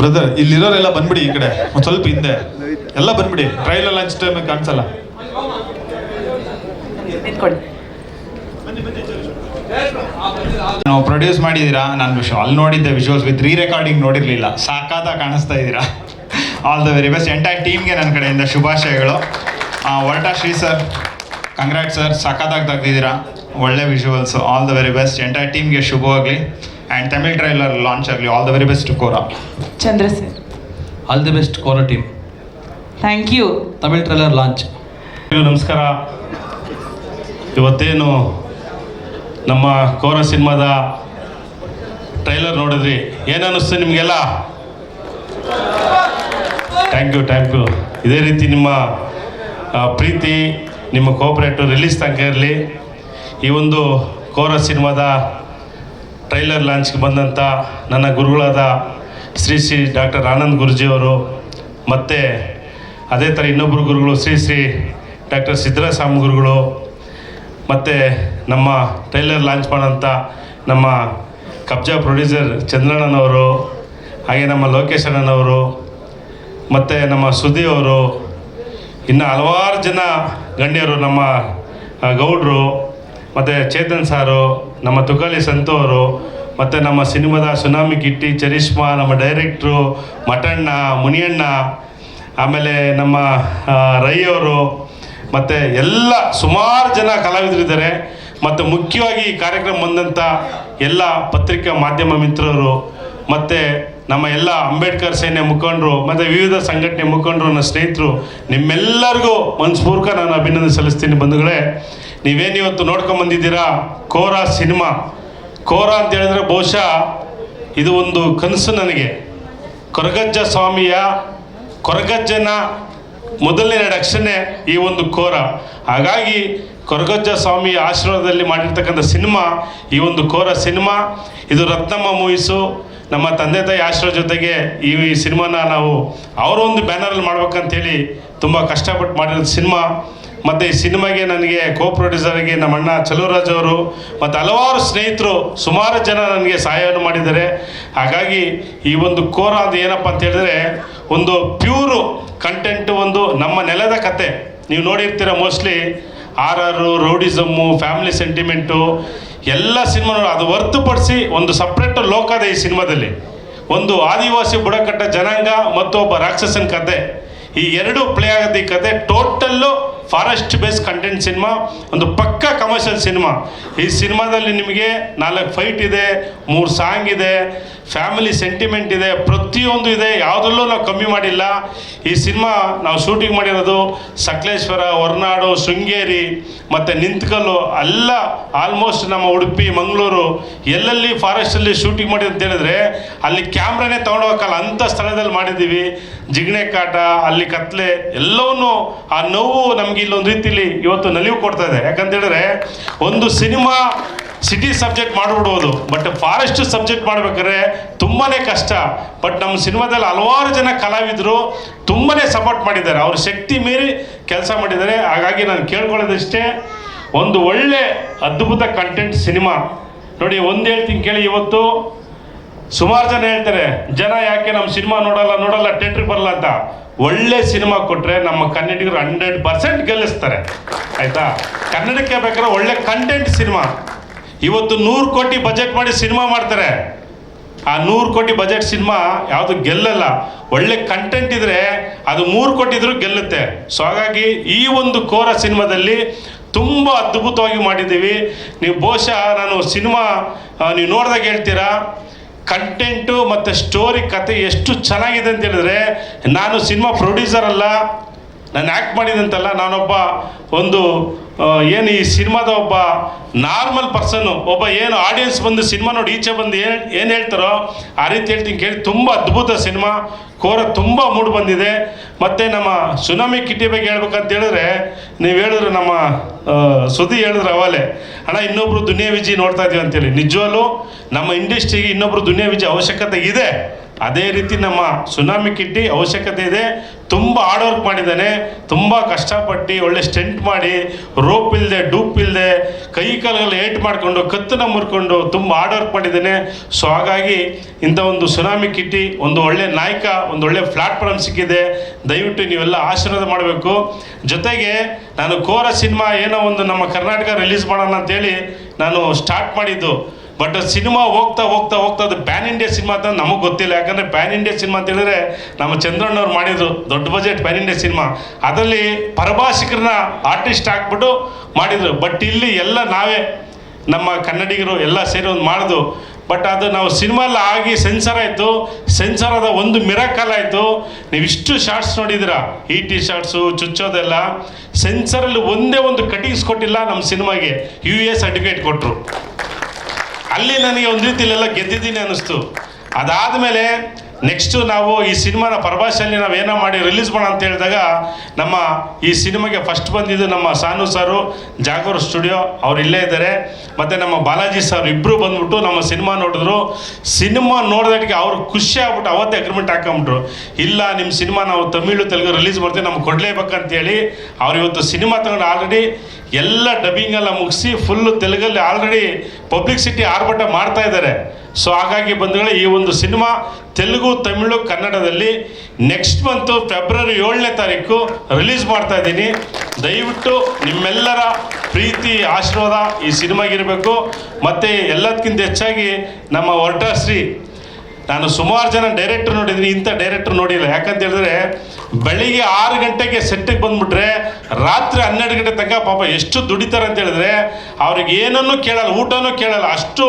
ಬ್ರದರ್ ಇಲ್ಲಿರೋರೆಲ್ಲ ಬಂದ್ಬಿಡಿ ಈ ಕಡೆ, ಒಂದು ಸ್ವಲ್ಪ ಹಿಂದೆ ಎಲ್ಲ ಬಂದ್ಬಿಡಿ. ಟ್ರೈಲರ್ ಲಾಂಚ್ ಟೈಮ್ ಕಾಣಿಸಲ್ಲ. ನಾವು ಪ್ರೊಡ್ಯೂಸ್ ಮಾಡಿದ್ದೀರಾ, ನಾನು ಅಲ್ಲಿ ನೋಡಿದ್ದೆ ವಿಜುವಲ್ಸ್ ವಿತ್ ರೆಕಾರ್ಡಿಂಗ್ ನೋಡಿರಲಿಲ್ಲ. ಸಾಕಾದ ಕಾಣಿಸ್ತಾ ಇದ್ದೀರಾ. All the very best. Entire ಟೀಮ್ಗೆ ನನ್ನ ಕಡೆಯಿಂದ ಶುಭಾಶಯಗಳು. Orata Shri sir, congrat sir, ಸಾಕಾದಾಗಿ ತೆಗ್ದಿದ್ದೀರಾ, ಒಳ್ಳೆ visuals. All the very best. Entire ಟೀಮ್ಗೆ ಶುಭವಾಗಲಿ. ಆ್ಯಂಡ್ ತಮಿಳ್ ಟ್ರೈಲರ್ ಲಾಂಚ್ ಆಗಲಿ. All the very best to Kora. Chandra sir, all the best Kora team. Thank you. Tamil trailer launch. ನಮಸ್ಕಾರ. ಇವತ್ತೇನು ನಮ್ಮ ಕೋರ ಸಿನಿಮಾದ ಟ್ರೈಲರ್ ನೋಡಿದ್ರಿ, ಏನು ಅನ್ನಿಸ್ತು ನಿಮಗೆಲ್ಲ? Thank you. ಇದೇ ರೀತಿ ನಿಮ್ಮ ಪ್ರೀತಿ, ನಿಮ್ಮ ಕೋಆಪರೇಟಿವ್ ರಿಲೀಸ್ ತನಕ ಇರಲಿ. ಈ ಒಂದು ಕೋರ ಸಿನಿಮಾದ ಟ್ರೈಲರ್ ಲಾಂಚ್ಗೆ ಬಂದಂಥ ನನ್ನ ಗುರುಗಳಾದ ಶ್ರೀ ಡಾಕ್ಟರ್ ಆನಂದ್ ಗುರುಜಿಯವರು, ಮತ್ತು ಅದೇ ಥರ ಇನ್ನೊಬ್ಬರು ಗುರುಗಳು ಶ್ರೀ ಡಾಕ್ಟರ್ ಸಿದ್ದರಾಸ್ವಾಮಿ ಗುರುಗಳು, ಮತ್ತು ನಮ್ಮ ಟ್ರೈಲರ್ ಲಾಂಚ್ ಮಾಡೋಂಥ ನಮ್ಮ ಕಬ್ಜಾ ಪ್ರೊಡ್ಯೂಸರ್ ಚಂದ್ರಣ್ಣನವರು, ಹಾಗೆ ನಮ್ಮ ಲೋಕೇಶ್ ಅಣ್ಣನವರು, ಮತ್ತು ನಮ್ಮ ಸುದ್ದಿ ಅವರು, ಇನ್ನು ಹಲವಾರು ಜನ ಗಣ್ಯರು, ನಮ್ಮ ಗೌಡ್ರು, ಮತ್ತು ಚೇತನ್ ಸಾರು, ನಮ್ಮ ತುಕಾಲಿ ಸಂತು ಅವರು, ಮತ್ತು ನಮ್ಮ ಸಿನಿಮಾದ ಸುನಾಮಿ ಕಿಟ್ಟಿ, ಚರಿಷ್ಮಾ, ನಮ್ಮ ಡೈರೆಕ್ಟ್ರು ಮಠಣ್ಣ, ಮುನಿಯಣ್ಣ, ಆಮೇಲೆ ನಮ್ಮ ರೈ ಅವರು, ಮತ್ತು ಎಲ್ಲ ಸುಮಾರು ಜನ ಕಲಾವಿದರಿದ್ದಾರೆ. ಮತ್ತು ಮುಖ್ಯವಾಗಿ ಈ ಕಾರ್ಯಕ್ರಮ ಬಂದಂಥ ಎಲ್ಲ ಪತ್ರಿಕಾ ಮಾಧ್ಯಮ ಮಿತ್ರರು, ಮತ್ತು ನಮ್ಮ ಎಲ್ಲ ಅಂಬೇಡ್ಕರ್ ಸೇನೆ ಮುಖಂಡರು, ಮತ್ತು ವಿವಿಧ ಸಂಘಟನೆ ಮುಖಂಡರು, ನನ್ನ ಸ್ನೇಹಿತರು, ನಿಮ್ಮೆಲ್ಲರಿಗೂ ಮನಸ್ಪೂರ್ವಕ ನಾನು ಅಭಿನಂದನೆ ಸಲ್ಲಿಸ್ತೀನಿ. ಬಂಧುಗಳೇ, ನೀವೇನಿವತ್ತು ನೋಡ್ಕೊಂಬಂದಿದ್ದೀರಾ ಕೋರಾ ಸಿನಿಮಾ. ಕೋರಾ ಅಂತ ಹೇಳಿದ್ರೆ ಬಹುಶಃ ಇದು ಒಂದು ಕನಸು ನನಗೆ. ಕೊರಗಜ್ಜ ಸ್ವಾಮಿಯ ಕೊರಗಜ್ಜನ ಮೊದಲನೇ 2 ಅಕ್ಷರನೇ ಈ ಒಂದು ಕೋರ. ಹಾಗಾಗಿ ಕೊರಗಜ್ಜ ಸ್ವಾಮಿಯ ಆಶೀರ್ವಾದದಲ್ಲಿ ಮಾಡಿರ್ತಕ್ಕಂಥ ಸಿನಿಮಾ ಈ ಒಂದು ಕೋರ ಸಿನಿಮಾ. ಇದು ರತ್ನಮ್ಮ ಮೂವೀಸು ನಮ್ಮ ತಂದೆ ತಾಯಿ ಆಶೀರ್ವಾದ ಜೊತೆಗೆ ಈ ಸಿನಿಮಾನ ನಾವು ಅವರ ಒಂದು ಬ್ಯಾನರಲ್ಲಿ ಮಾಡ್ಬೇಕಂತೇಳಿ ತುಂಬ ಕಷ್ಟಪಟ್ಟು ಮಾಡಿರೋ ಸಿನಿಮಾ. ಮತ್ತು ಈ ಸಿನಿಮಾಗೆ ನನಗೆ ಕೋ ಪ್ರೊಡ್ಯೂಸರ್ಗೆ ನಮ್ಮ ಅಣ್ಣ ಚಲುವರಾಜ್ ಅವರು ಮತ್ತು ಹಲವಾರು ಸ್ನೇಹಿತರು ಸುಮಾರು ಜನ ನನಗೆ ಸಹಾಯವನ್ನು ಮಾಡಿದ್ದಾರೆ. ಹಾಗಾಗಿ ಈ ಒಂದು ಕೋರ ಅದು ಏನಪ್ಪ ಅಂತ ಹೇಳಿದ್ರೆ ಒಂದು ಪ್ಯೂರು ಕಂಟೆಂಟು, ಒಂದು ನಮ್ಮ ನೆಲದ ಕತೆ, ನೀವು ನೋಡಿರ್ತೀರ mostly RR, rowdyism, family sentiment ಎಲ್ಲ ಸಿನಿಮಾ ಅದು ಹೊರತುಪಡಿಸಿ ಒಂದು ಸಪ್ರೇಟ್ ಲೋಕ ಇದೆ ಈ ಸಿನಿಮಾದಲ್ಲಿ. ಒಂದು ಆದಿವಾಸಿ ಬುಡಕಟ್ಟ ಜನಾಂಗ ಮತ್ತು ಒಬ್ಬ ರಾಕ್ಷಸನ ಕತೆ, ಈ ಎರಡು ಪ್ಲೇ ಆಗುತ್ತೆ. ಈ ಕತೆ total forest base content cinema, ಒಂದು ಪಕ್ಕ ಕಮರ್ಷಿಯಲ್ ಸಿನಿಮಾ. ಈ ಸಿನಿಮಾದಲ್ಲಿ ನಿಮಗೆ 4 ಫೈಟ್ ಇದೆ, 3 ಸಾಂಗ್ ಇದೆ, ಫ್ಯಾಮಿಲಿ ಸೆಂಟಿಮೆಂಟ್ ಇದೆ, ಪ್ರತಿಯೊಂದು ಇದೆ, ಯಾವುದರಲ್ಲೂ ನಾವು ಕಮ್ಮಿ ಮಾಡಿಲ್ಲ. ಈ ಸಿನಿಮಾ ನಾವು ಶೂಟಿಂಗ್ ಮಾಡಿರೋದು ಸಕಲೇಶ್ವರ, ಹೊರನಾಡು, ಶೃಂಗೇರಿ ಮತ್ತು ನಿಂತ್ಕಲ್ಲು, ಎಲ್ಲ ಆಲ್ಮೋಸ್ಟ್ ನಮ್ಮ ಉಡುಪಿ, ಮಂಗಳೂರು ಎಲ್ಲೆಲ್ಲಿ ಫಾರೆಸ್ಟಲ್ಲಿ ಶೂಟಿಂಗ್ ಮಾಡಿದ್ದು ಅಂತ ಹೇಳಿದ್ರೆ ಅಲ್ಲಿ ಕ್ಯಾಮ್ರಾನೇ ತೊಗೊಂಡೋಗಕ್ಕಲ್ಲ ಅಂಥ ಸ್ಥಳದಲ್ಲಿ ಮಾಡಿದ್ದೀವಿ. ಜಿಗಣೆ ಕಾಟ, ಅಲ್ಲಿ ಕತ್ಲೆ, ಎಲ್ಲವನ್ನೂ ಆ ನೋವು ನಮಗೆ ಇಲ್ಲೊಂದು ರೀತಿಲಿ ಇವತ್ತು ನಲಿವು ಕೊಡ್ತಾ ಇದೆ. ಯಾಕಂತೇಳಿದ್ರೆ ಒಂದು ಸಿನಿಮಾ ಸಿಟಿ ಸಬ್ಜೆಕ್ಟ್ ಮಾಡಿಬಿಡ್ಬೋದು, ಬಟ್ ಫಾರೆಸ್ಟ್ ಸಬ್ಜೆಕ್ಟ್ ಮಾಡ್ಬೇಕಾದ್ರೆ ತುಂಬಾ ಕಷ್ಟ. ಬಟ್ ನಮ್ಮ ಸಿನಿಮಾದಲ್ಲಿ ಹಲವಾರು ಜನ ಕಲಾವಿದರು ತುಂಬಾ ಸಪೋರ್ಟ್ ಮಾಡಿದ್ದಾರೆ, ಅವ್ರ ಶಕ್ತಿ ಮೀರಿ ಕೆಲಸ ಮಾಡಿದ್ದಾರೆ. ಹಾಗಾಗಿ ನಾನು ಕೇಳ್ಕೊಳ್ಳೋದಿಷ್ಟೇ, ಒಂದು ಒಳ್ಳೆ ಅದ್ಭುತ ಕಂಟೆಂಟ್ ಸಿನಿಮಾ ನೋಡಿ. ಒಂದು ಹೇಳ್ತೀನಿ ಕೇಳಿ, ಇವತ್ತು ಸುಮಾರು ಜನ ಹೇಳ್ತಾರೆ ಜನ ಯಾಕೆ ನಮ್ಮ ಸಿನಿಮಾ ನೋಡಲ್ಲ ಥಿಯೇಟ್ರಿಗೆ ಬರಲ್ಲ ಅಂತ. ಒಳ್ಳೆ ಸಿನಿಮಾ ಕೊಟ್ಟರೆ ನಮ್ಮ ಕನ್ನಡಿಗರು 100% ಗೆಲ್ಲಿಸ್ತಾರೆ, ಆಯಿತಾ. ಕನ್ನಡಕ್ಕೆ ಬೇಕಾದ್ರೆ ಒಳ್ಳೆ ಕಂಟೆಂಟ್ ಸಿನಿಮಾ. ಇವತ್ತು 100 ಕೋಟಿ ಬಜೆಟ್ ಮಾಡಿ ಸಿನಿಮಾ ಮಾಡ್ತಾರೆ, ಆ 100 ಕೋಟಿ ಬಜೆಟ್ ಸಿನಿಮಾ ಯಾವುದು ಗೆಲ್ಲಲ್ಲ. ಒಳ್ಳೆ ಕಂಟೆಂಟ್ ಇದ್ದರೆ ಅದು 3 ಕೋಟಿ ಇದ್ರೂ ಗೆಲ್ಲುತ್ತೆ. ಸೊ ಹಾಗಾಗಿ ಈ ಒಂದು ಕೋರ ಸಿನಿಮಾದಲ್ಲಿ ತುಂಬ ಅದ್ಭುತವಾಗಿ ಮಾಡಿದ್ದೀವಿ. ನೀವು ಬಹುಶಃ ನಾನು ಸಿನಿಮಾ ನೀವು ನೋಡಿದಾಗ ಹೇಳ್ತೀರಾ ಕಂಟೆಂಟು ಮತ್ತು ಸ್ಟೋರಿ ಕತೆ ಎಷ್ಟು ಚೆನ್ನಾಗಿದೆ ಅಂತ ಹೇಳಿದ್ರೆ, ನಾನು ಸಿನಿಮಾ ಪ್ರೊಡ್ಯೂಸರ್ ಅಲ್ಲ, ನಾನು ಆ್ಯಕ್ಟ್ ಮಾಡಿದಂತಲ್ಲ, ನಾನೊಬ್ಬ ಒಂದು ಏನು ಈ ಸಿನಿಮಾದ ಒಬ್ಬ ನಾರ್ಮಲ್ ಪರ್ಸನ್ನು, ಒಬ್ಬ ಏನು ಆಡಿಯನ್ಸ್ ಬಂದು ಸಿನಿಮಾ ನೋಡಿ ಈಚೆ ಬಂದು ಏನು ಹೇಳ್ತಾರೋ ಆ ರೀತಿ ಹೇಳ್ತೀನಿ ಕೇಳಿ. ತುಂಬ ಅದ್ಭುತ ಸಿನಿಮಾ, ಕೋರ ತುಂಬ ಮೂಡ್ ಬಂದಿದೆ. ಮತ್ತು ನಮ್ಮ ಸುನಾಮಿ ಕಿಟ್ಟಿ ಬಗ್ಗೆ ಹೇಳ್ಬೇಕಂತ ಹೇಳಿದ್ರೆ, ನೀವು ಹೇಳಿದ್ರು ನಮ್ಮ ಸುದ್ದಿ ಹೇಳಿದ್ರು ಅವಲೇ, ಅಣ್ಣ ಇನ್ನೊಬ್ರು ದುನಿಯಾ ವಿಜಿ ನೋಡ್ತಾ ಇದೀವಿ ಅಂತೇಳಿ. ನಿಜವಲ್ಲೂ ನಮ್ಮ ಇಂಡಸ್ಟ್ರಿಗೆ ಇನ್ನೊಬ್ರು ದುನಿಯಾ ವಿಜಿ ಅವಶ್ಯಕತೆ ಇದೆ. ಅದೇ ರೀತಿ ನಮ್ಮ ಸುನಾಮಿ ಕಿಟ್ಟಿ ಅವಶ್ಯಕತೆ ಇದೆ. ತುಂಬ ಹಾರ್ಡ್ ವರ್ಕ್ ಮಾಡಿದ್ದಾನೆ, ತುಂಬ ಕಷ್ಟಪಟ್ಟು ಒಳ್ಳೆ ಸ್ಟೆಂಟ್ ಮಾಡಿ, ರೋಪ್ ಇಲ್ಲದೆ, ಡೂಪ್ ಇಲ್ಲದೆ, ಕೈ ಕಾಲುಗಳು ಏಟ್ ಮಾಡಿಕೊಂಡು, ಕತ್ತನ್ನು ಮುರ್ಕೊಂಡು ತುಂಬ ಹಾರ್ಡ್ ವರ್ಕ್ ಮಾಡಿದ್ದಾನೆ. ಸೊ ಹಾಗಾಗಿ ಇಂಥ ಒಂದು ಸುನಾಮಿ ಕಿಟ್ಟಿ ಒಂದು ಒಳ್ಳೆ ನಾಯಕ, ಒಂದು ಒಳ್ಳೆ ಪ್ಲಾಟ್ಫಾರ್ಮ್ ಸಿಕ್ಕಿದೆ. ದಯವಿಟ್ಟು ನೀವೆಲ್ಲ ಆಶೀರ್ವಾದ ಮಾಡಬೇಕು. ಜೊತೆಗೆ ನಾನು ಕೋರ ಸಿನಿಮಾ ಏನೋ ಒಂದು ನಮ್ಮ ಕರ್ನಾಟಕ ರಿಲೀಸ್ ಮಾಡೋಣ ಅಂತೇಳಿ ನಾನು ಸ್ಟಾರ್ಟ್ ಮಾಡಿದ್ದು. ಬಟ್ ಸಿನಿಮಾ ಹೋಗ್ತಾ ಅದು ಪ್ಯಾನ್ ಇಂಡಿಯಾ ಸಿನಿಮಾ ಅಂತ ನಮಗೆ ಗೊತ್ತಿಲ್ಲ. ಯಾಕಂದರೆ ಪ್ಯಾನ್ ಇಂಡಿಯಾ ಸಿನಿಮಾ ಅಂತ ಹೇಳಿದ್ರೆ ನಮ್ಮ ಚಂದ್ರಣ್ಣವ್ರು ಮಾಡಿದ್ರು ದೊಡ್ಡ ಬಜೆಟ್ ಪ್ಯಾನ್ ಇಂಡಿಯಾ ಸಿನಿಮಾ, ಅದರಲ್ಲಿ ಪರಭಾಷಿಕರನ್ನ ಆರ್ಟಿಸ್ಟ್ ಹಾಕ್ಬಿಟ್ಟು ಮಾಡಿದರು. ಬಟ್ ಇಲ್ಲಿ ಎಲ್ಲ ನಾವೇ ನಮ್ಮ ಕನ್ನಡಿಗರು ಎಲ್ಲ ಸೇರಿ ಒಂದು ಮಾಡಿದ್ರು. ಬಟ್ ಅದು ನಾವು ಸಿನಿಮಾ ಎಲ್ಲ ಆಗಿ ಸೆನ್ಸರ್ ಆಯಿತು. ಸೆನ್ಸರ್ ಆದ ಒಂದು ಮಿರಾಕಲ್ ಆಯಿತು. ನೀವು ಇಷ್ಟು ಶಾರ್ಟ್ಸ್ ನೋಡಿದ್ದೀರಾ, ET ಶಾರ್ಟ್ಸು, ಚುಚ್ಚೋದೆಲ್ಲ. ಸೆನ್ಸರಲ್ಲಿ ಒಂದೇ ಒಂದು ಕಟಿಂಗ್ಸ್ ಕೊಟ್ಟಿಲ್ಲ ನಮ್ಮ ಸಿನಿಮಾಗೆ, UA ಸರ್ಟಿಫಿಕೇಟ್ ಕೊಟ್ಟರು. ಅಲ್ಲಿ ನನಗೆ ಒಂದು ರೀತಿಯಲ್ಲೆಲ್ಲ ಗೆದ್ದಿದ್ದೀನಿ ಅನ್ನಿಸ್ತು. ಅದಾದಮೇಲೆ ನೆಕ್ಸ್ಟು ನಾವು ಈ ಸಿನಿಮಾನ ಪರಭಾಷೆಯಲ್ಲಿ ನಾವೇನೋ ಮಾಡಿ ರಿಲೀಸ್ ಮಾಡೋಣ ಅಂತ ಹೇಳಿದಾಗ, ನಮ್ಮ ಈ ಸಿನಿಮಾಗೆ ಫಸ್ಟ್ ಬಂದಿದ್ದು ನಮ್ಮ ಸಾನು ಸಾರು, ಜಾಗೂರ್ ಸ್ಟುಡಿಯೋ ಅವ್ರು ಇಲ್ಲೇ ಇದ್ದಾರೆ, ಮತ್ತು ನಮ್ಮ ಬಾಲಾಜಿ ಸರ್ ಇಬ್ಬರು ಬಂದ್ಬಿಟ್ಟು ನಮ್ಮ ಸಿನಿಮಾ ನೋಡಿದ್ರು. ಸಿನಿಮಾ ನೋಡಿದಕ್ಕೆ ಅವ್ರು ಖುಷಿ ಆಗ್ಬಿಟ್ಟು ಅವತ್ತೇ ಅಗ್ರಿಮೆಂಟ್ ಹಾಕೊಂಬಿಟ್ರು, ಇಲ್ಲ ನಿಮ್ಮ ಸಿನಿಮಾ ನಾವು ತಮಿಳು ತೆಲುಗು ರಿಲೀಸ್ ಮಾಡ್ತೀವಿ, ನಮ್ಗೆ ಕೊಡಲೇಬೇಕಂತೇಳಿ. ಅವ್ರು ಇವತ್ತು ಸಿನಿಮಾ ತಗೊಂಡು ಆಲ್ರೆಡಿ ಎಲ್ಲ ಡಬ್ಬಿಂಗ್ ಎಲ್ಲ ಮುಗಿಸಿ ಫುಲ್ಲು ತೆಲುಗಲ್ಲಿ ಆಲ್ರೆಡಿ ಪಬ್ಲಿಸಿಟಿ ಆರ್ಭಟ ಮಾಡ್ತಾ ಇದ್ದಾರೆ. ಸೊ ಹಾಗಾಗಿ ಬಂಧುಗಳೇ, ಈ ಒಂದು ಸಿನಿಮಾ ತೆಲುಗು, ತಮಿಳು, ಕನ್ನಡದಲ್ಲಿ ನೆಕ್ಸ್ಟ್ ಮಂತು ಫೆಬ್ರವರಿ 7ನೇ ತಾರೀಕು ರಿಲೀಸ್ ಮಾಡ್ತಾ ಇದ್ದೀನಿ. ದಯವಿಟ್ಟು ನಿಮ್ಮೆಲ್ಲರ ಪ್ರೀತಿ ಆಶೀರ್ವಾದ ಈ ಸಿನಿಮಾಗಿರಬೇಕು. ಮತ್ತು ಎಲ್ಲದಕ್ಕಿಂತ ಹೆಚ್ಚಾಗಿ ನಮ್ಮ ಹೊರಟಾಶ್ರೀ, ನಾನು ಸುಮಾರು ಜನ ಡೈರೆಕ್ಟರ್ ನೋಡಿದ್ದೀನಿ, ಇಂಥ ಡೈರೆಕ್ಟರ್ ನೋಡಿಲ್ಲ. ಯಾಕಂತ ಹೇಳಿದ್ರೆ ಬೆಳಿಗ್ಗೆ 6 ಗಂಟೆಗೆ ಸೆಟ್ಟಿಗೆ ಬಂದುಬಿಟ್ರೆ ರಾತ್ರಿ 12 ಗಂಟೆ ತನಕ ಪಾಪ ಎಷ್ಟು ದುಡಿತಾರೆ ಅಂತ ಹೇಳಿದ್ರೆ ಅವ್ರಿಗೆ ಏನನ್ನೂ ಕೇಳಲ್ಲ, ಊಟನೂ ಕೇಳಲ್ಲ, ಅಷ್ಟು